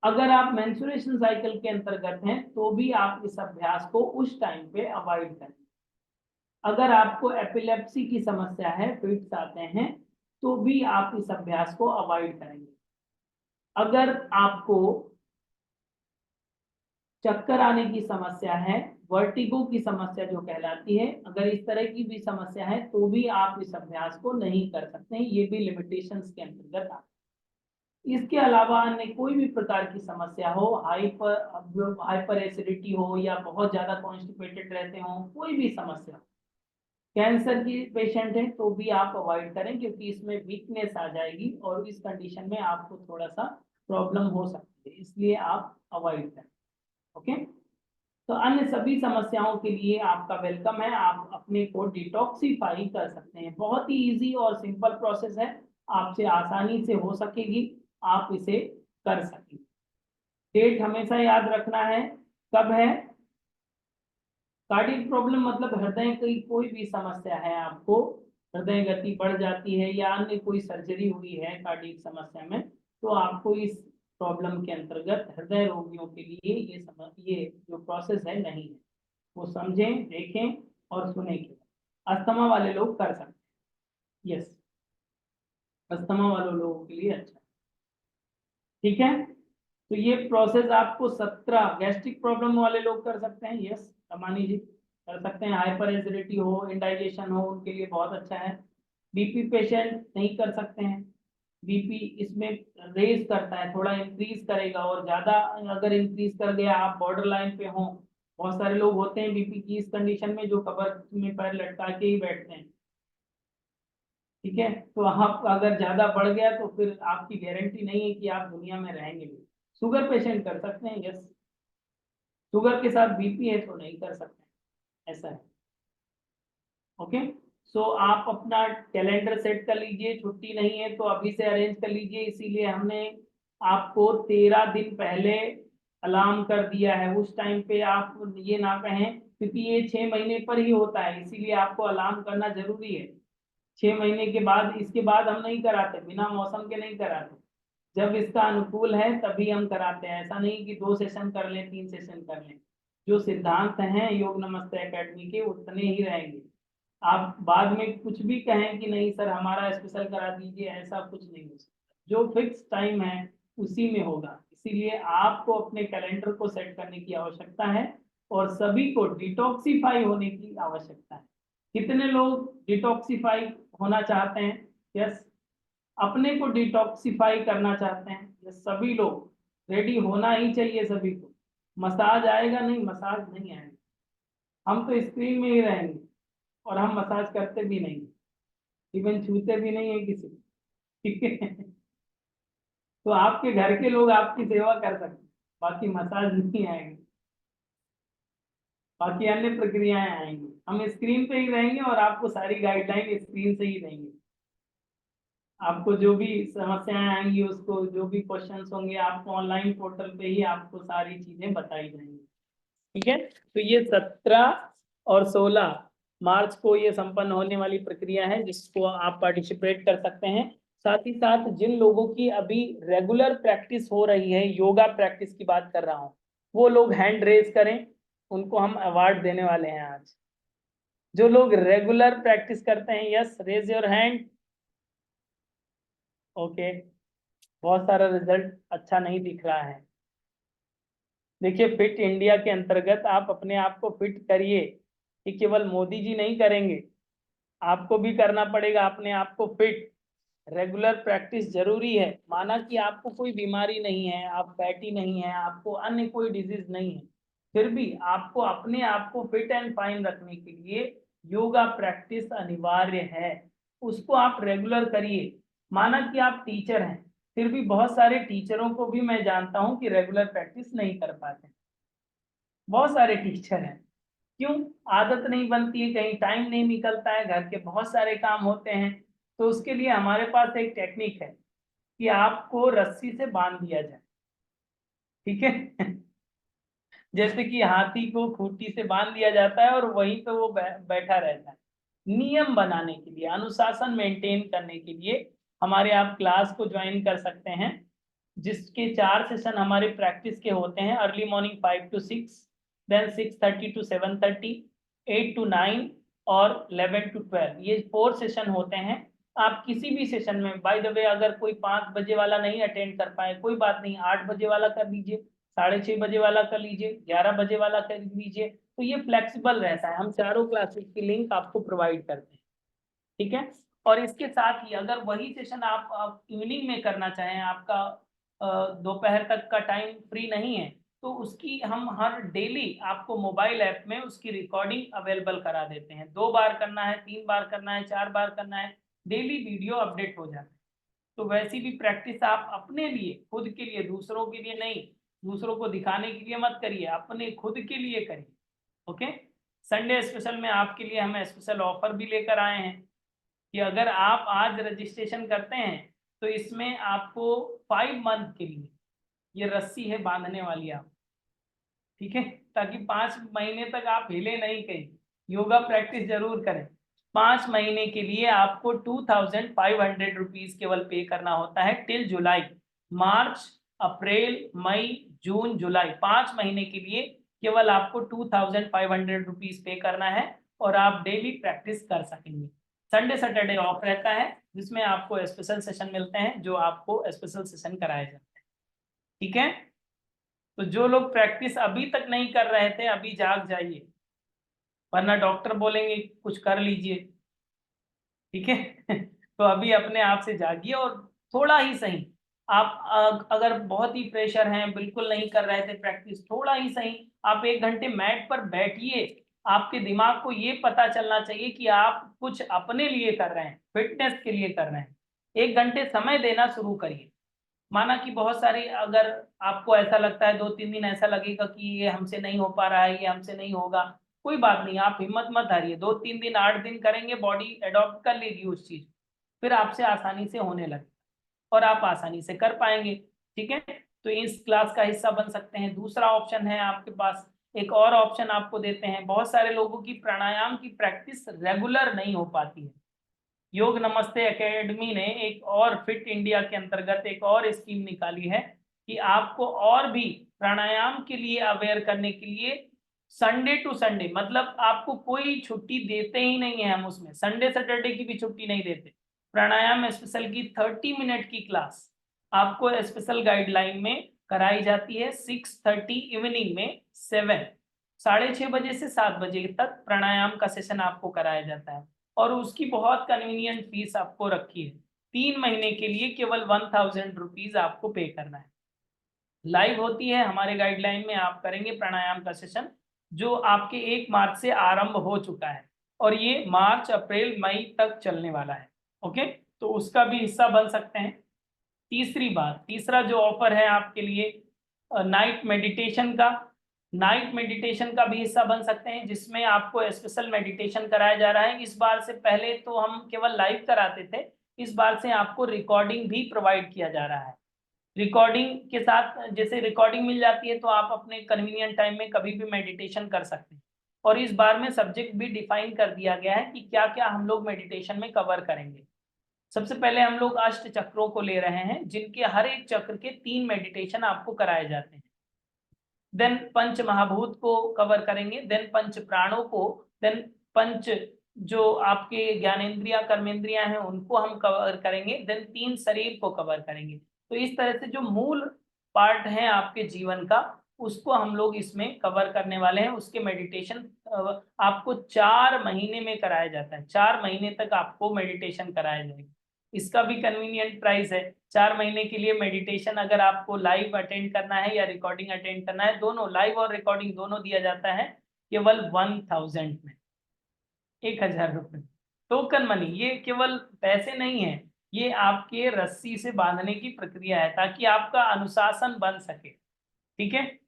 अगर आप मेंस्ट्रुएशन साइकिल के अंतर्गत हैं तो भी आप इस अभ्यास को उस टाइम पे अवॉइड करें। अगर आपको एपिलेप्सी की समस्या है, फिट्स आते हैं, तो भी आप इस अभ्यास को अवॉइड करेंगे। अगर आपको चक्कर आने की समस्या है, वर्टिगो की समस्या जो कहलाती है, अगर इस तरह की भी समस्या है तो भी आप इस अभ्यास को नहीं कर सकते हैं, ये भी लिमिटेशंस के अंतर्गत आता है। इसके अलावा अन्य कोई भी प्रकार की समस्या हो, हाइपर एसिडिटी हो या बहुत ज्यादा कॉन्स्टिपेटेड रहते हो, कोई भी समस्या, कैंसर की पेशेंट है तो भी आप अवॉइड करें, क्योंकि इसमें वीकनेस आ जाएगी और इस कंडीशन में आपको थोड़ा सा प्रॉब्लम हो सकती है, इसलिए आप अवॉइड करें। ओके, तो अन्य सभी समस्याओं के लिए आपका वेलकम है, आप अपने को डिटॉक्सिफाई कर सकते हैं। बहुत ही इजी और सिंपल प्रोसेस है, आपसे आसानी से हो सकेगी, आप इसे कर सकेंगे। डेट हमेशा याद रखना है, कब है? कार्डियक प्रॉब्लम मतलब हृदय की कोई भी समस्या है आपको, हृदय गति बढ़ जाती है या अन्य कोई सर्जरी हुई है कार्डियक समस्या में, तो आपको इस प्रॉब्लम के अंतर्गत हृदय रोगियों के लिए ये जो प्रोसेस है नहीं है, वो समझें, देखें और सुने के। अस्थमा वाले लोग कर सकते हैं, यस, अस्थमा वाले लोगों के लिए अच्छा, ठीक है। तो ये प्रोसेस आपको 17 गैस्ट्रिक प्रॉब्लम वाले लोग कर सकते हैं, यस अमानी जी कर सकते हैं। हाइपर एसिडिटी हो, इंडाइजेशन हो, उनके लिए बहुत अच्छा है। बीपी पेशेंट नहीं कर सकते हैं, बीपी इसमें रेज करता है, थोड़ा इंक्रीज करेगा, और ज्यादा अगर इंक्रीज कर गया, आप बॉर्डर लाइन पे हो, बहुत सारे लोग होते हैं बीपी की इस कंडीशन में जो कबर में पैर लटका के ही बैठते हैं, ठीक है। तो आप अगर ज्यादा बढ़ गया तो फिर आपकी गारंटी नहीं है कि आप दुनिया में रहेंगे भी। शुगर पेशेंट कर सकते हैं, यस, शुगर के साथ बीपी है तो नहीं कर सकते, ऐसा है। ओके, सो आप अपना कैलेंडर सेट कर लीजिए, छुट्टी नहीं है तो अभी से अरेंज कर लीजिए, इसीलिए हमने आपको 13 दिन पहले अलार्म कर दिया है। उस टाइम पे आप ये ना कहें, क्योंकि ये 6 महीने पर ही होता है, इसीलिए आपको अलार्म करना जरूरी है। 6 महीने के बाद, इसके बाद हम नहीं कराते, बिना मौसम के नहीं कराते, जब इसका अनुकूल है तभी हम कराते हैं। ऐसा नहीं कि 2 सेशन कर लें, 3 सेशन कर लें, जो सिद्धांत हैं योग नमस्ते एकेडमी के उतने ही रहेंगे। आप बाद में कुछ भी कहें कि नहीं सर हमारा स्पेशल करा दीजिए, ऐसा कुछ नहीं हो सकता, जो फिक्स टाइम है उसी में होगा। इसीलिए आपको अपने कैलेंडर को सेट करने की आवश्यकता है और सभी को डिटॉक्सिफाई होने की आवश्यकता है। कितने लोग डिटॉक्सिफाई होना चाहते हैं? यस, अपने को डिटॉक्सिफाई करना चाहते हैं, यस, सभी लोग रेडी होना ही चाहिए सभी को। मसाज आएगा नहीं, मसाज नहीं आएगा, हम तो स्क्रीन में ही रहेंगे और हम मसाज करते भी नहीं, इवन छूते भी नहीं है किसी को, ठीक है। तो आपके घर के लोग आपकी सेवा कर सकते हैं, बाकी मसाज नहीं आएगी, बाकी अन्य प्रक्रियाएं आएंगी। हम स्क्रीन पे ही रहेंगे और आपको सारी गाइडलाइन स्क्रीन से ही देंगे। आपको जो भी समस्याएं आएंगी, उसको जो भी क्वेश्चंस होंगे, आपको ऑनलाइन पोर्टल पे ही आपको सारी चीजें बताई जाएंगी, ठीक है। तो ये 17 और 16 मार्च को ये संपन्न होने वाली प्रक्रिया है, जिसको आप पार्टिसिपेट कर सकते हैं। साथ ही साथ जिन लोगों की अभी रेगुलर प्रैक्टिस हो रही है, योगा प्रैक्टिस की बात कर रहा हूँ, वो लोग हैंड रेज करें, उनको हम अवार्ड देने वाले हैं आज। जो लोग रेगुलर प्रैक्टिस करते हैं, yes raise your hand. Okay, बहुत सारा रिजल्ट अच्छा नहीं दिख रहा है। देखिए, फिट इंडिया के अंतर्गत आप अपने आप को फिट करिए, कि केवल मोदी जी नहीं करेंगे, आपको भी करना पड़ेगा अपने आप को फिट। रेगुलर प्रैक्टिस जरूरी है। माना कि आपको कोई बीमारी नहीं है, आप फैटी नहीं है, आपको अन्य कोई डिजीज नहीं है, फिर भी आपको अपने आप को फिट एंड फाइन रखने के लिए योगा प्रैक्टिस अनिवार्य है, उसको आप रेगुलर करिए। माना कि आप टीचर हैं, फिर भी बहुत सारे टीचरों को भी मैं जानता हूं कि रेगुलर प्रैक्टिस नहीं कर पाते, बहुत सारे टीचर हैं। क्यों? आदत नहीं बनती है, कहीं टाइम नहीं निकलता है, घर के बहुत सारे काम होते हैं। तो उसके लिए हमारे पास एक टेक्निक है कि आपको रस्सी से बांध दिया जाए, ठीक है। जैसे कि हाथी को खूंटी से बांध दिया जाता है और वहीं पे वो बैठा रहता है। नियम बनाने के लिए, अनुशासन मेंटेन करने के लिए हमारे आप क्लास को ज्वाइन कर सकते हैं, जिसके 4 सेशन हमारे प्रैक्टिस के होते हैं। Early morning 5 to 6, then 6:30 to 7:30, 8 to 9 और 11 to 12, ये 4 सेशन होते हैं। आप किसी भी सेशन में, बाय द वे, अगर कोई 5 बजे वाला नहीं अटेंड कर पाए कोई बात नहीं, 8 बजे वाला कर लीजिए, 6:30 बजे वाला कर लीजिए, 11 बजे वाला कर लीजिए, तो ये फ्लेक्सिबल रहता है, हम चारों क्लासेस की लिंक आपको प्रोवाइड करते हैं, ठीक है। और इसके साथ ही अगर वही सेशन आप इवनिंग में करना चाहें, आपका दोपहर तक का टाइम फ्री नहीं है, तो उसकी हम हर डेली आपको मोबाइल ऐप में उसकी रिकॉर्डिंग अवेलेबल करा देते हैं। 2 बार करना है, 3 बार करना है, 4 बार करना है, डेली वीडियो अपडेट हो जाता है। तो वैसी भी प्रैक्टिस आप अपने लिए, खुद के लिए, दूसरों के लिए नहीं, दूसरों को दिखाने के लिए मत करिए, अपने खुद के लिए करिए। ओके। संडे स्पेशल में आपके लिए हम स्पेशल ऑफर भी लेकर आए हैं कि अगर आप आज रजिस्ट्रेशन करते हैं तो इसमें आपको 5 मंथ के लिए ये रस्सी है बांधने वाली आप, ठीक है, ताकि 5 महीने तक आप हिले नहीं कहीं, योगा प्रैक्टिस जरूर करें। 5 महीने के लिए आपको 2500 रुपीज केवल पे करना होता है टिल जुलाई। मार्च, अप्रैल, मई, जून, जुलाई 5 महीने के लिए केवल आपको 2500 रुपीज पे करना है और आप डेली प्रैक्टिस कर सकेंगे। संडे सैटरडे ऑफ रहता है जिसमें आपको स्पेशल सेशन मिलते हैं, जो आपको स्पेशल सेशन कराए जाते हैं, ठीक है। तो जो लोग प्रैक्टिस अभी तक नहीं कर रहे थे, अभी जाग जाइए, वरना डॉक्टर बोलेंगे कुछ कर लीजिए, ठीक है। तो अभी अपने आप से जागिए और थोड़ा ही सही, आप अगर बहुत ही प्रेशर हैं, बिल्कुल नहीं कर रहे थे प्रैक्टिस, थोड़ा ही सही आप 1 घंटे मैट पर बैठिए। आपके दिमाग को ये पता चलना चाहिए कि आप कुछ अपने लिए कर रहे हैं, फिटनेस के लिए कर रहे हैं। 1 घंटे समय देना शुरू करिए। माना कि बहुत सारी, अगर आपको ऐसा लगता है 2-3 दिन ऐसा लगेगा कि ये हमसे नहीं हो पा रहा है, ये हमसे नहीं होगा, कोई बात नहीं, आप हिम्मत मत हारिए। 2-3 दिन, 8 दिन करेंगे, बॉडी एडॉप्ट कर लेगी उस चीज, फिर आपसे आसानी से होने लगे और आप आसानी से कर पाएंगे, ठीक है। तो इस क्लास का हिस्सा बन सकते हैं। दूसरा ऑप्शन है आपके पास, एक और ऑप्शन आपको देते हैं। बहुत सारे लोगों की प्राणायाम की प्रैक्टिस रेगुलर नहीं हो पाती है। योग नमस्ते एकेडमी ने एक और फिट इंडिया के अंतर्गत एक और स्कीम निकाली है कि आपको और भी प्राणायाम के लिए अवेयर करने के लिए संडे टू संडे, मतलब आपको कोई छुट्टी देते ही नहीं है, हम उसमें संडे सैटरडे की भी छुट्टी नहीं देते। प्राणायाम स्पेशल की 30 मिनट की क्लास आपको स्पेशल गाइडलाइन में कराई जाती है 6:30 इवनिंग में, 6:30 बजे से 7 बजे तक प्राणायाम का सेशन आपको कराया जाता है और उसकी बहुत कन्वीनियंट फीस आपको रखी है। 3 महीने के लिए केवल 1000 रुपीज आपको पे करना है। लाइव होती है हमारे गाइडलाइन में, आप करेंगे प्राणायाम का सेशन जो आपके 1 मार्च से आरंभ हो चुका है और ये मार्च, अप्रैल, मई तक चलने वाला है। ओके, तो उसका भी हिस्सा बन सकते हैं। तीसरी बात, तीसरा जो ऑफर है आपके लिए नाइट मेडिटेशन का, नाइट मेडिटेशन का भी हिस्सा बन सकते हैं, जिसमें आपको स्पेशल मेडिटेशन कराया जा रहा है। इस बार से, पहले तो हम केवल लाइव कराते थे, इस बार से आपको रिकॉर्डिंग भी प्रोवाइड किया जा रहा है। रिकॉर्डिंग के साथ, जैसे रिकॉर्डिंग मिल जाती है तो आप अपने कन्वीनियंट टाइम में कभी भी मेडिटेशन कर सकते हैं। और इस बार में सब्जेक्ट भी डिफाइन कर दिया गया है कि क्या क्या हम लोग मेडिटेशन में कवर करेंगे। सबसे पहले हम लोग अष्ट चक्रों को ले रहे हैं, जिनके हर एक चक्र के 3 मेडिटेशन आपको कराए जाते हैं। देन पंच महाभूत को कवर करेंगे, देन पंच प्राणों को, देन पंच जो आपके ज्ञानेंद्रिया कर्मेंद्रिया हैं उनको हम कवर करेंगे, देन 3 शरीर को कवर करेंगे। तो इस तरह से जो मूल पार्ट है आपके जीवन का, उसको हम लोग इसमें कवर करने वाले हैं। उसके मेडिटेशन आपको 4 महीने में कराया जाता है, 4 महीने तक आपको मेडिटेशन कराया जाएगा। इसका भी कन्वीनियंट प्राइस है। 4 महीने के लिए मेडिटेशन अगर आपको लाइव अटेंड करना है या रिकॉर्डिंग अटेंड करना है, दोनों लाइव और रिकॉर्डिंग दोनों दिया जाता है केवल 1000 में, 1000 रुपये टोकन मनी। ये केवल पैसे नहीं है, ये आपके रस्सी से बांधने की प्रक्रिया है ताकि आपका अनुशासन बन सके, ठीक है।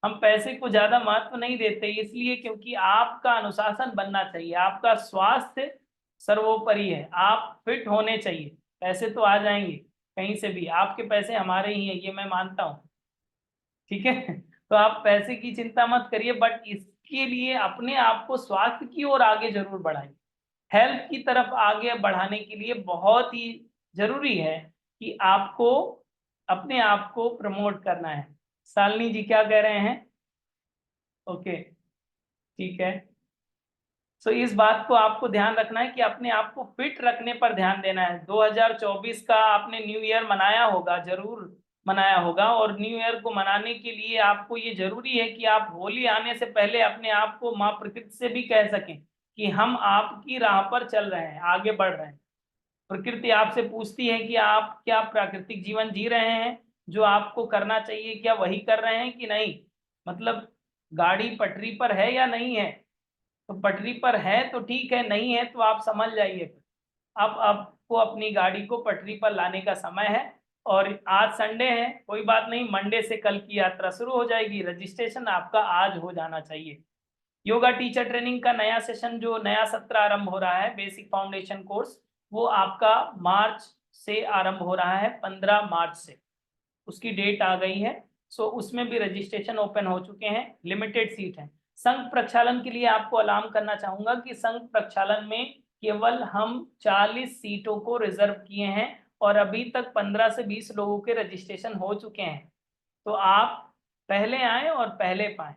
हम पैसे को ज्यादा महत्व नहीं देते इसलिए क्योंकि आपका अनुशासन बनना चाहिए, आपका स्वास्थ्य सर्वोपरि है, आप फिट होने चाहिए। पैसे तो आ जाएंगे कहीं से भी, आपके पैसे हमारे ही हैं, ये मैं मानता हूँ, ठीक है। तो आप पैसे की चिंता मत करिए, बट इसके लिए अपने आप को स्वास्थ्य की ओर आगे जरूर बढ़ाइए। हेल्थ की तरफ आगे बढ़ाने के लिए बहुत ही जरूरी है कि आपको अपने आप को प्रमोट करना है। शालिनी जी क्या कह रहे हैं? ओके, ठीक है। सो इस बात को आपको ध्यान रखना है कि अपने आप को फिट रखने पर ध्यान देना है। 2024 का आपने न्यू ईयर मनाया होगा, जरूर मनाया होगा। और न्यू ईयर को मनाने के लिए आपको ये जरूरी है कि आप होली आने से पहले अपने आप को माँ प्रकृति से भी कह सकें कि हम आपकी राह पर चल रहे हैं, आगे बढ़ रहे हैं। प्रकृति आपसे पूछती है कि आप क्या प्राकृतिक जीवन जी रहे हैं, जो आपको करना चाहिए क्या वही कर रहे हैं कि नहीं। मतलब गाड़ी पटरी पर है या नहीं है, तो पटरी पर है तो ठीक है, नहीं है तो आप समझ जाइए। अब आपको अपनी गाड़ी को पटरी पर लाने का समय है। और आज संडे है, कोई बात नहीं, मंडे से कल की यात्रा शुरू हो जाएगी। रजिस्ट्रेशन आपका आज हो जाना चाहिए। योगा टीचर ट्रेनिंग का नया सेशन, जो नया सत्र आरंभ हो रहा है, बेसिक फाउंडेशन कोर्स, वो आपका मार्च से आरंभ हो रहा है, 15 मार्च से उसकी डेट आ गई है। सो उसमें भी रजिस्ट्रेशन ओपन हो चुके हैं, लिमिटेड सीट है। संघ प्रक्षालन के लिए आपको अलार्म करना चाहूंगा कि संघ प्रक्षालन में केवल हम 40 सीटों को रिजर्व किए हैं और अभी तक 15 से 20 लोगों के रजिस्ट्रेशन हो चुके हैं। तो आप पहले आए और पहले पाएं,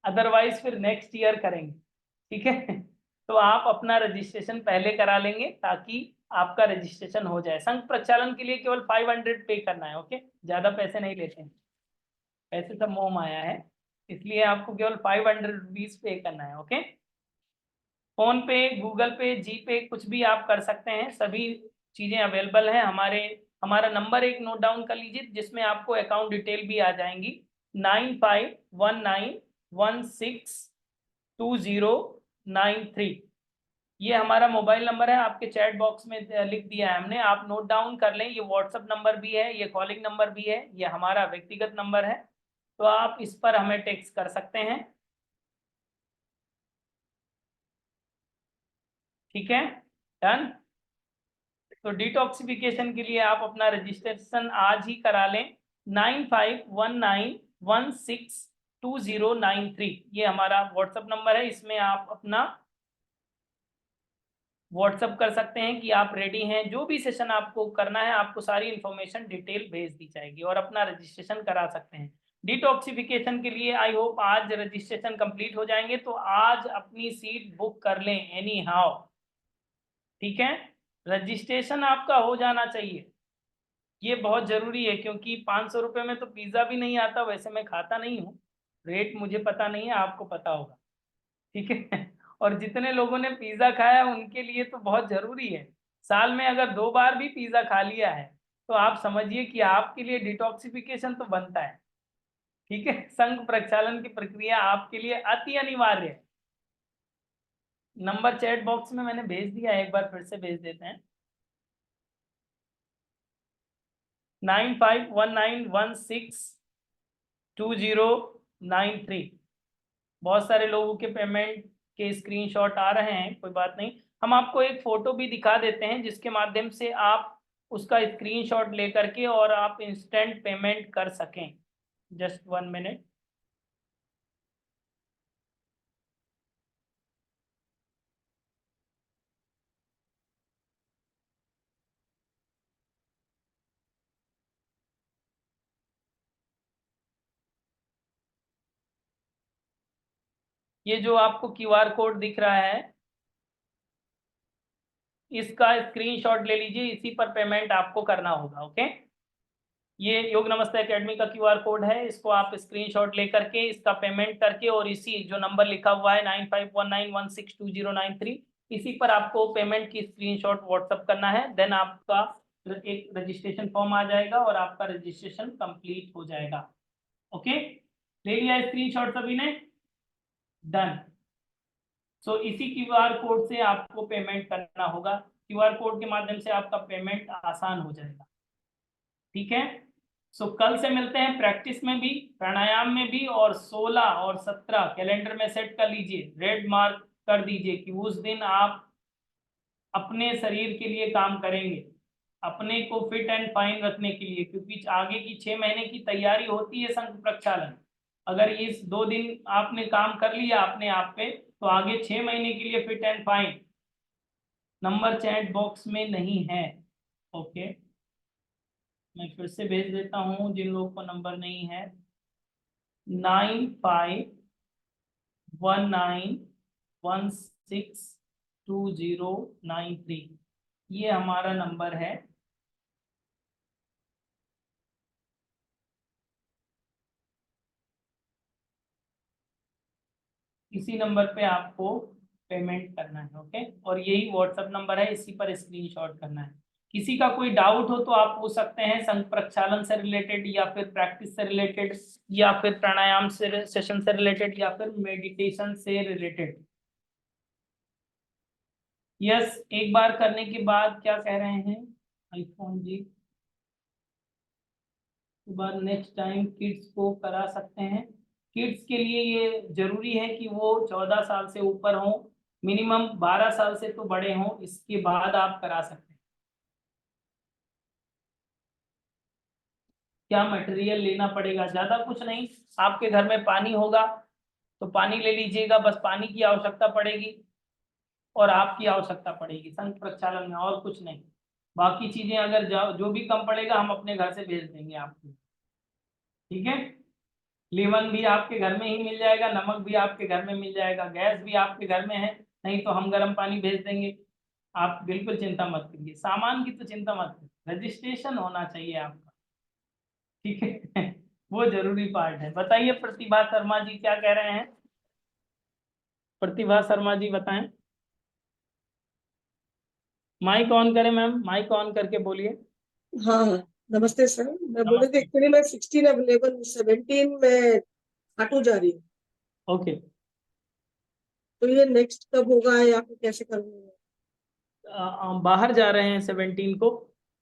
अदरवाइज फिर नेक्स्ट ईयर करेंगे, ठीक है। तो आप अपना रजिस्ट्रेशन पहले करा लेंगे ताकि आपका रजिस्ट्रेशन हो जाए। संघ प्रक्षालन के लिए केवल 500 पे करना है, ओके, ज्यादा पैसे नहीं लेते हैं, पैसे सब मोह माया है, इसलिए आपको केवल 500 रुपीज पे करना है, ओके। फोन पे, गूगल पे, जी पे कुछ भी आप कर सकते हैं, सभी चीजें अवेलेबल हैं। हमारा नंबर एक नोट डाउन कर लीजिए जिसमें आपको अकाउंट डिटेल भी आ जाएंगी। 9519162093, ये हमारा मोबाइल नंबर है, आपके चैट बॉक्स में लिख दिया है हमने, आप नोट डाउन कर लें। ये व्हाट्सएप नंबर भी है, ये कॉलिंग नंबर भी है, ये हमारा व्यक्तिगत नंबर है, तो आप इस पर हमें टेक्स्ट कर सकते हैं, ठीक है। डन। तो डिटॉक्सिफिकेशन के लिए आप अपना रजिस्ट्रेशन आज ही करा लें। 9519162093, ये हमारा व्हाट्सएप नंबर है, इसमें आप अपना व्हाट्सअप कर सकते हैं कि आप रेडी हैं। जो भी सेशन आपको करना है, आपको सारी इंफॉर्मेशन डिटेल भेज दी जाएगी और अपना रजिस्ट्रेशन करा सकते हैं। डिटॉक्सिफिकेशन के लिए आई होप आज रजिस्ट्रेशन कंप्लीट हो जाएंगे, तो आज अपनी सीट बुक कर लें एनी हाउ, ठीक है। रजिस्ट्रेशन आपका हो जाना चाहिए, ये बहुत जरूरी है, क्योंकि 500 रुपये में तो पिज्जा भी नहीं आता। वैसे मैं खाता नहीं हूँ, रेट मुझे पता नहीं है, आपको पता होगा, ठीक है। और जितने लोगों ने पिज्जा खाया उनके लिए तो बहुत जरूरी है। साल में अगर 2 बार भी पिज्जा खा लिया है तो आप समझिए कि आपके लिए डिटॉक्सिफिकेशन तो बनता है, ठीक है। संघ प्रक्षालन की प्रक्रिया आपके लिए अति अनिवार्य है। नंबर चैट बॉक्स में मैंने भेज दिया है, एक बार फिर से भेज देते हैं। 9519162093। बहुत सारे लोगों के पेमेंट के स्क्रीनशॉट आ रहे हैं, कोई बात नहीं, हम आपको एक फोटो भी दिखा देते हैं जिसके माध्यम से आप उसका स्क्रीनशॉट लेकर के और आप इंस्टेंट पेमेंट कर सकें। Just 1 minute. ये जो आपको क्यूआर कोड दिख रहा है, इसका स्क्रीनशॉट ले लीजिए, इसी पर पेमेंट आपको करना होगा, ओके। ये योग नमस्ते एकेडमी का क्यूआर कोड है, इसको आप स्क्रीनशॉट लेकर के इसका पेमेंट करके और इसी जो नंबर लिखा हुआ है 9519162093, इसी पर आपको पेमेंट की स्क्रीनशॉट व्हाट्सअप करना है। देन आपका एक रजिस्ट्रेशन फॉर्म आ जाएगा और आपका रजिस्ट्रेशन कंप्लीट हो जाएगा, ओके। ले लिया स्क्रीनशॉट सभी ने? डन। सो इसी क्यूआर कोड से आपको पेमेंट करना होगा, क्यूआर कोड के माध्यम से आपका पेमेंट आसान हो जाएगा, ठीक है। सो कल से मिलते हैं प्रैक्टिस में भी, प्राणायाम में भी, और 16 और 17 कैलेंडर में सेट कर लीजिए, रेड मार्क कर दीजिए कि उस दिन आप अपने शरीर के लिए काम करेंगे, अपने को फिट एंड फाइन रखने के लिए, क्योंकि आगे की 6 महीने की तैयारी होती है संघ प्रक्षालन। अगर इस 2 दिन आपने काम कर लिया अपने आप पे, तो आगे 6 महीने के लिए fit and fine. Number chat box में नहीं है, ओके, मैं फिर से भेज देता हूँ जिन लोगों को नंबर नहीं है। 9519162093, ये हमारा नंबर है। इसी नंबर पे आपको पेमेंट करना है। ओके, और यही व्हाट्सएप नंबर है, इसी पर स्क्रीनशॉट करना है। किसी का कोई डाउट हो तो आप पूछ सकते हैं, संघ प्रक्षालन से रिलेटेड या फिर प्रैक्टिस से रिलेटेड या फिर प्राणायाम से सेशन से रिलेटेड या फिर मेडिटेशन से रिलेटेड। यस, एक बार करने के बाद क्या कह रहे हैं आईफोन जी, एक बार नेक्स्ट टाइम किड्स को करा सकते हैं। किड्स के लिए ये जरूरी है कि वो 14 साल से ऊपर हो, मिनिमम 12 साल से तो बड़े हों, इसके बाद आप करा सकते हैं। क्या मटेरियल लेना पड़ेगा? ज्यादा कुछ नहीं, आपके घर में पानी होगा तो पानी ले लीजिएगा, बस पानी की आवश्यकता पड़ेगी और आपकी आवश्यकता पड़ेगी संघ प्रक्षालन में, और कुछ नहीं। बाकी चीजें अगर जो भी कम पड़ेगा हम अपने घर से भेज देंगे आपको। ठीक है, लेमन भी आपके घर में ही मिल जाएगा, नमक भी आपके घर में मिल जाएगा, गैस भी आपके घर में है, नहीं तो हम गर्म पानी भेज देंगे। आप बिल्कुल चिंता मत करिए, सामान की तो चिंता मत करिए, रजिस्ट्रेशन होना चाहिए आपका। ठीक है वो जरूरी पार्ट है। बताइए प्रतिभा शर्मा जी क्या कह रहे हैं? प्रतिभा शर्मा जी बताएं। माइक ऑन करें मैम, माइक ऑन करके बोलिए। हाँ हाँ, नमस्ते सर। मैं बोल रही थी नमस्ते। एक्चुअली मैं 16 अवेलेबल 17 में खाटू जा रही हूँ, ओके, तो ये नेक्स्ट कब होगा या फिर कैसे करूँगा? बाहर जा रहे हैं 17 को?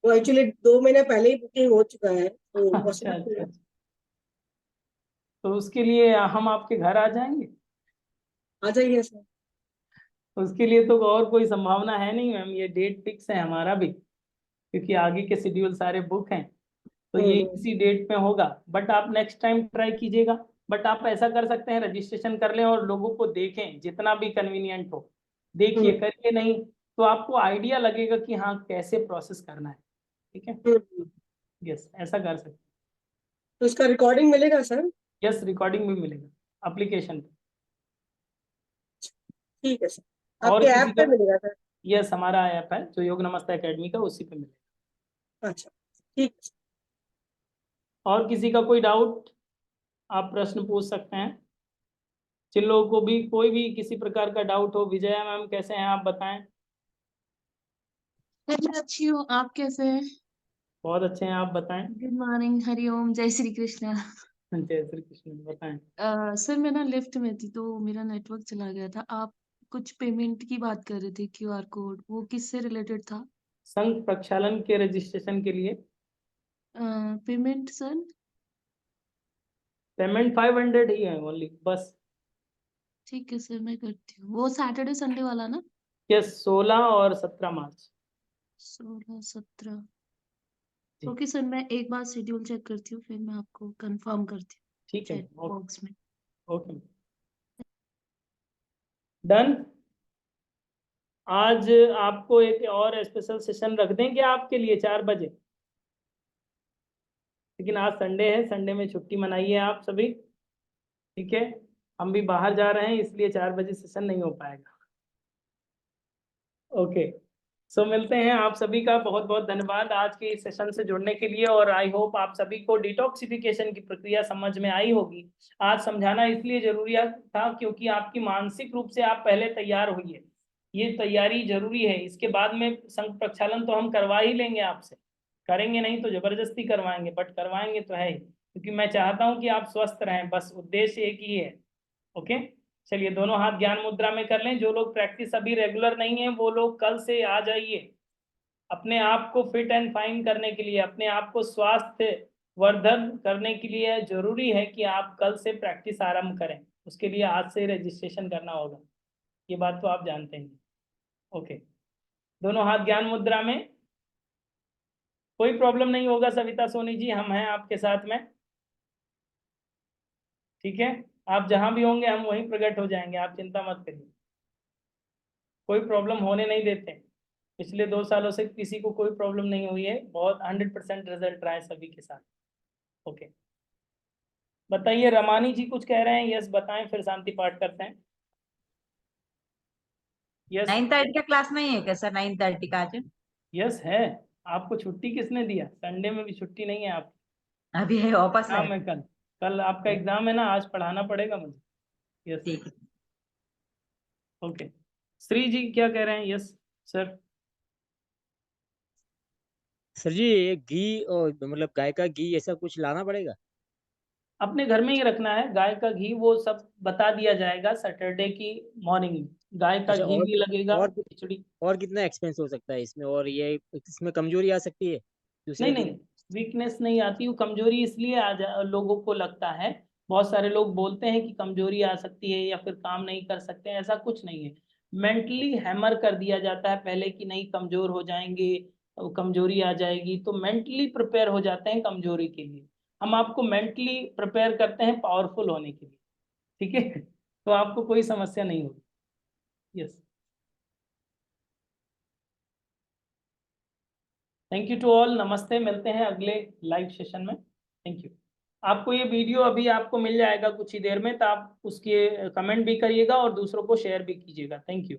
वो एक्चुअली 2 महीने पहले ही बुकिंग हो चुका है, तो अच्छा पॉसिबल अच्छा है? अच्छा। तो उसके लिए हम आपके घर आ जाएंगे? आ जाइए सर। उसके लिए तो और कोई संभावना है नहीं मैम, ये डेट फिक्स है हमारा भी, क्योंकि आगे के शेड्यूल सारे बुक हैं, तो ये हम्म, इसी डेट में होगा। बट आप नेक्स्ट टाइम ट्राई कीजिएगा। बट आप ऐसा कर सकते हैं, रजिस्ट्रेशन कर लें और लोगों को देखें जितना भी कन्वीनियंट हो, देखिए, हम्म, करिए नहीं तो आपको आइडिया लगेगा कि हाँ कैसे प्रोसेस करना है। ठीक है, हम्म। यस, ऐसा कर सकते तो इसका रिकॉर्डिंग मिलेगा सर? हैं। यस, रिकॉर्डिंग भी मिलेगा एप्लीकेशन पे। ठीक है सर, और आपके किसी ऐप का? पे मिलेगा सर? यस, हमारा ऐप है जो योग नमस्ते एकेडमी का, उसी पे मिलेगा। अच्छा, ठीक है सर। और किसी का कोई डाउट, आप प्रश्न पूछ सकते हैं। जिन लोगों को भी कोई भी किसी प्रकार का डाउट हो, विजया मैम कैसे हैं आप बताएं? मैं अच्छी हूँ, आप कैसे हैं? बहुत अच्छे हैं, आप बताएं। गुड मॉर्निंग, हरिओम, जय श्री कृष्णा। जय श्री कृष्ण, बताएं। सर मैं ना लिफ्ट में थी तो मेरा नेटवर्क चला गया था। आप कुछ पेमेंट की बात कर रहे थे, क्यूआर कोड, वो किससे रिलेटेड था? संघ प्रक्षालन के रजिस्ट्रेशन के लिए पेमेंट सर? पेमेंट 500 ही है ओनली, बस। ठीक है सर, मैं करती हूँ। वो सैटरडे संडे वाला ना? यस, 16 और 17 मार्च। 16-17। जी, ओके सर, मैं एक बार शेड्यूल चेक करती हूँ, फिर मैं आपको कंफर्म करती हूँ ठीक है। चैट बॉक्स में। Okay, done. आज आपको एक और स्पेशल सेशन रख देंगे आपके लिए 4 बजे, लेकिन आज संडे है, संडे में छुट्टी मनाइए आप सभी। ठीक है, हम भी बाहर जा रहे हैं, इसलिए 4 बजे सेशन नहीं हो पाएगा। ओके, सो मिलते हैं। आप सभी का बहुत बहुत धन्यवाद आज के इस सेशन से जुड़ने के लिए, और आई होप आप सभी को डिटॉक्सिफिकेशन की प्रक्रिया समझ में आई होगी। आज समझाना इसलिए जरूरी था क्योंकि आपकी मानसिक रूप से आप पहले तैयार होइए, ये तैयारी जरूरी है। इसके बाद में संघ प्रक्षालन तो हम करवा ही लेंगे आपसे, करेंगे नहीं तो जबरदस्ती करवाएंगे, बट करवाएंगे तो है ही, क्योंकि मैं चाहता हूँ कि आप स्वस्थ रहें, बस उद्देश्य एक ही है। ओके, चलिए दोनों हाथ ज्ञान मुद्रा में कर लें। जो लोग प्रैक्टिस अभी रेगुलर नहीं है वो लोग कल से आ जाइए। अपने आप को फिट एंड फाइन करने के लिए, अपने आप को स्वास्थ्य वर्धन करने के लिए जरूरी है कि आप कल से प्रैक्टिस आरंभ करें। उसके लिए आज से रजिस्ट्रेशन करना होगा, ये बात तो आप जानते हैं। ओके, दोनों हाथ ज्ञान मुद्रा में। कोई प्रॉब्लम नहीं होगा सविता सोनी जी, हम हैं आपके साथ में। ठीक है, आप जहां भी होंगे हम वहीं प्रकट हो जाएंगे, आप चिंता मत करिए, कोई प्रॉब्लम होने नहीं देते। पिछले 2 सालों से किसी को कोई प्रॉब्लम नहीं हुई है, बहुत 100% रिजल्ट रहा है सभी के साथ। ओके, बताइए, रमानी जी कुछ कह रहे हैं? यस बताएं, फिर शांति पाठ करते हैं। यस 9:30 का क्लास नहीं है क्या सर? 9:30 का आज यस है। आपको छुट्टी किसने दिया? संडे में भी छुट्टी नहीं है आप। अभी है, वापस है। एग्जाम है कल, कल आपका एग्जाम है ना, आज पढ़ाना पड़ेगा मुझे। यस, ठीक है। ओके, श्री जी क्या कह रहे हैं? Yes sir. सर जी ये घी और मतलब गाय का घी ऐसा कुछ लाना पड़ेगा? अपने घर में ही रखना है गाय का घी, वो सब बता दिया जाएगा सैटरडे की मॉर्निंग में। गाय का अच्छा घी भी लगेगा, और खिचड़ी। और कितना एक्सपेंस हो सकता है इसमें, और ये इसमें कमजोरी आ सकती है दूसरे नहीं दिन? नहीं, वीकनेस नहीं आती, वो कमजोरी इसलिए लोगों को लगता है, बहुत सारे लोग बोलते हैं कि कमजोरी आ सकती है या फिर काम नहीं कर सकते हैं, ऐसा कुछ नहीं है। मेंटली हैमर कर दिया जाता है पहले कि नहीं कमजोर हो जाएंगे, कमजोरी आ जाएगी, तो मेंटली प्रिपेयर हो जाते हैं कमजोरी के लिए। हम आपको मेंटली प्रिपेयर करते हैं पावरफुल होने के लिए, ठीक है? तो आपको कोई समस्या नहीं होगी। Yes, thank you to all, नमस्ते, मिलते हैं अगले लाइव सेशन में। Thank you. आपको ये वीडियो अभी आपको मिल जाएगा कुछ ही देर में, तो आप उसके कमेंट भी करिएगा और दूसरों को शेयर भी कीजिएगा। Thank you.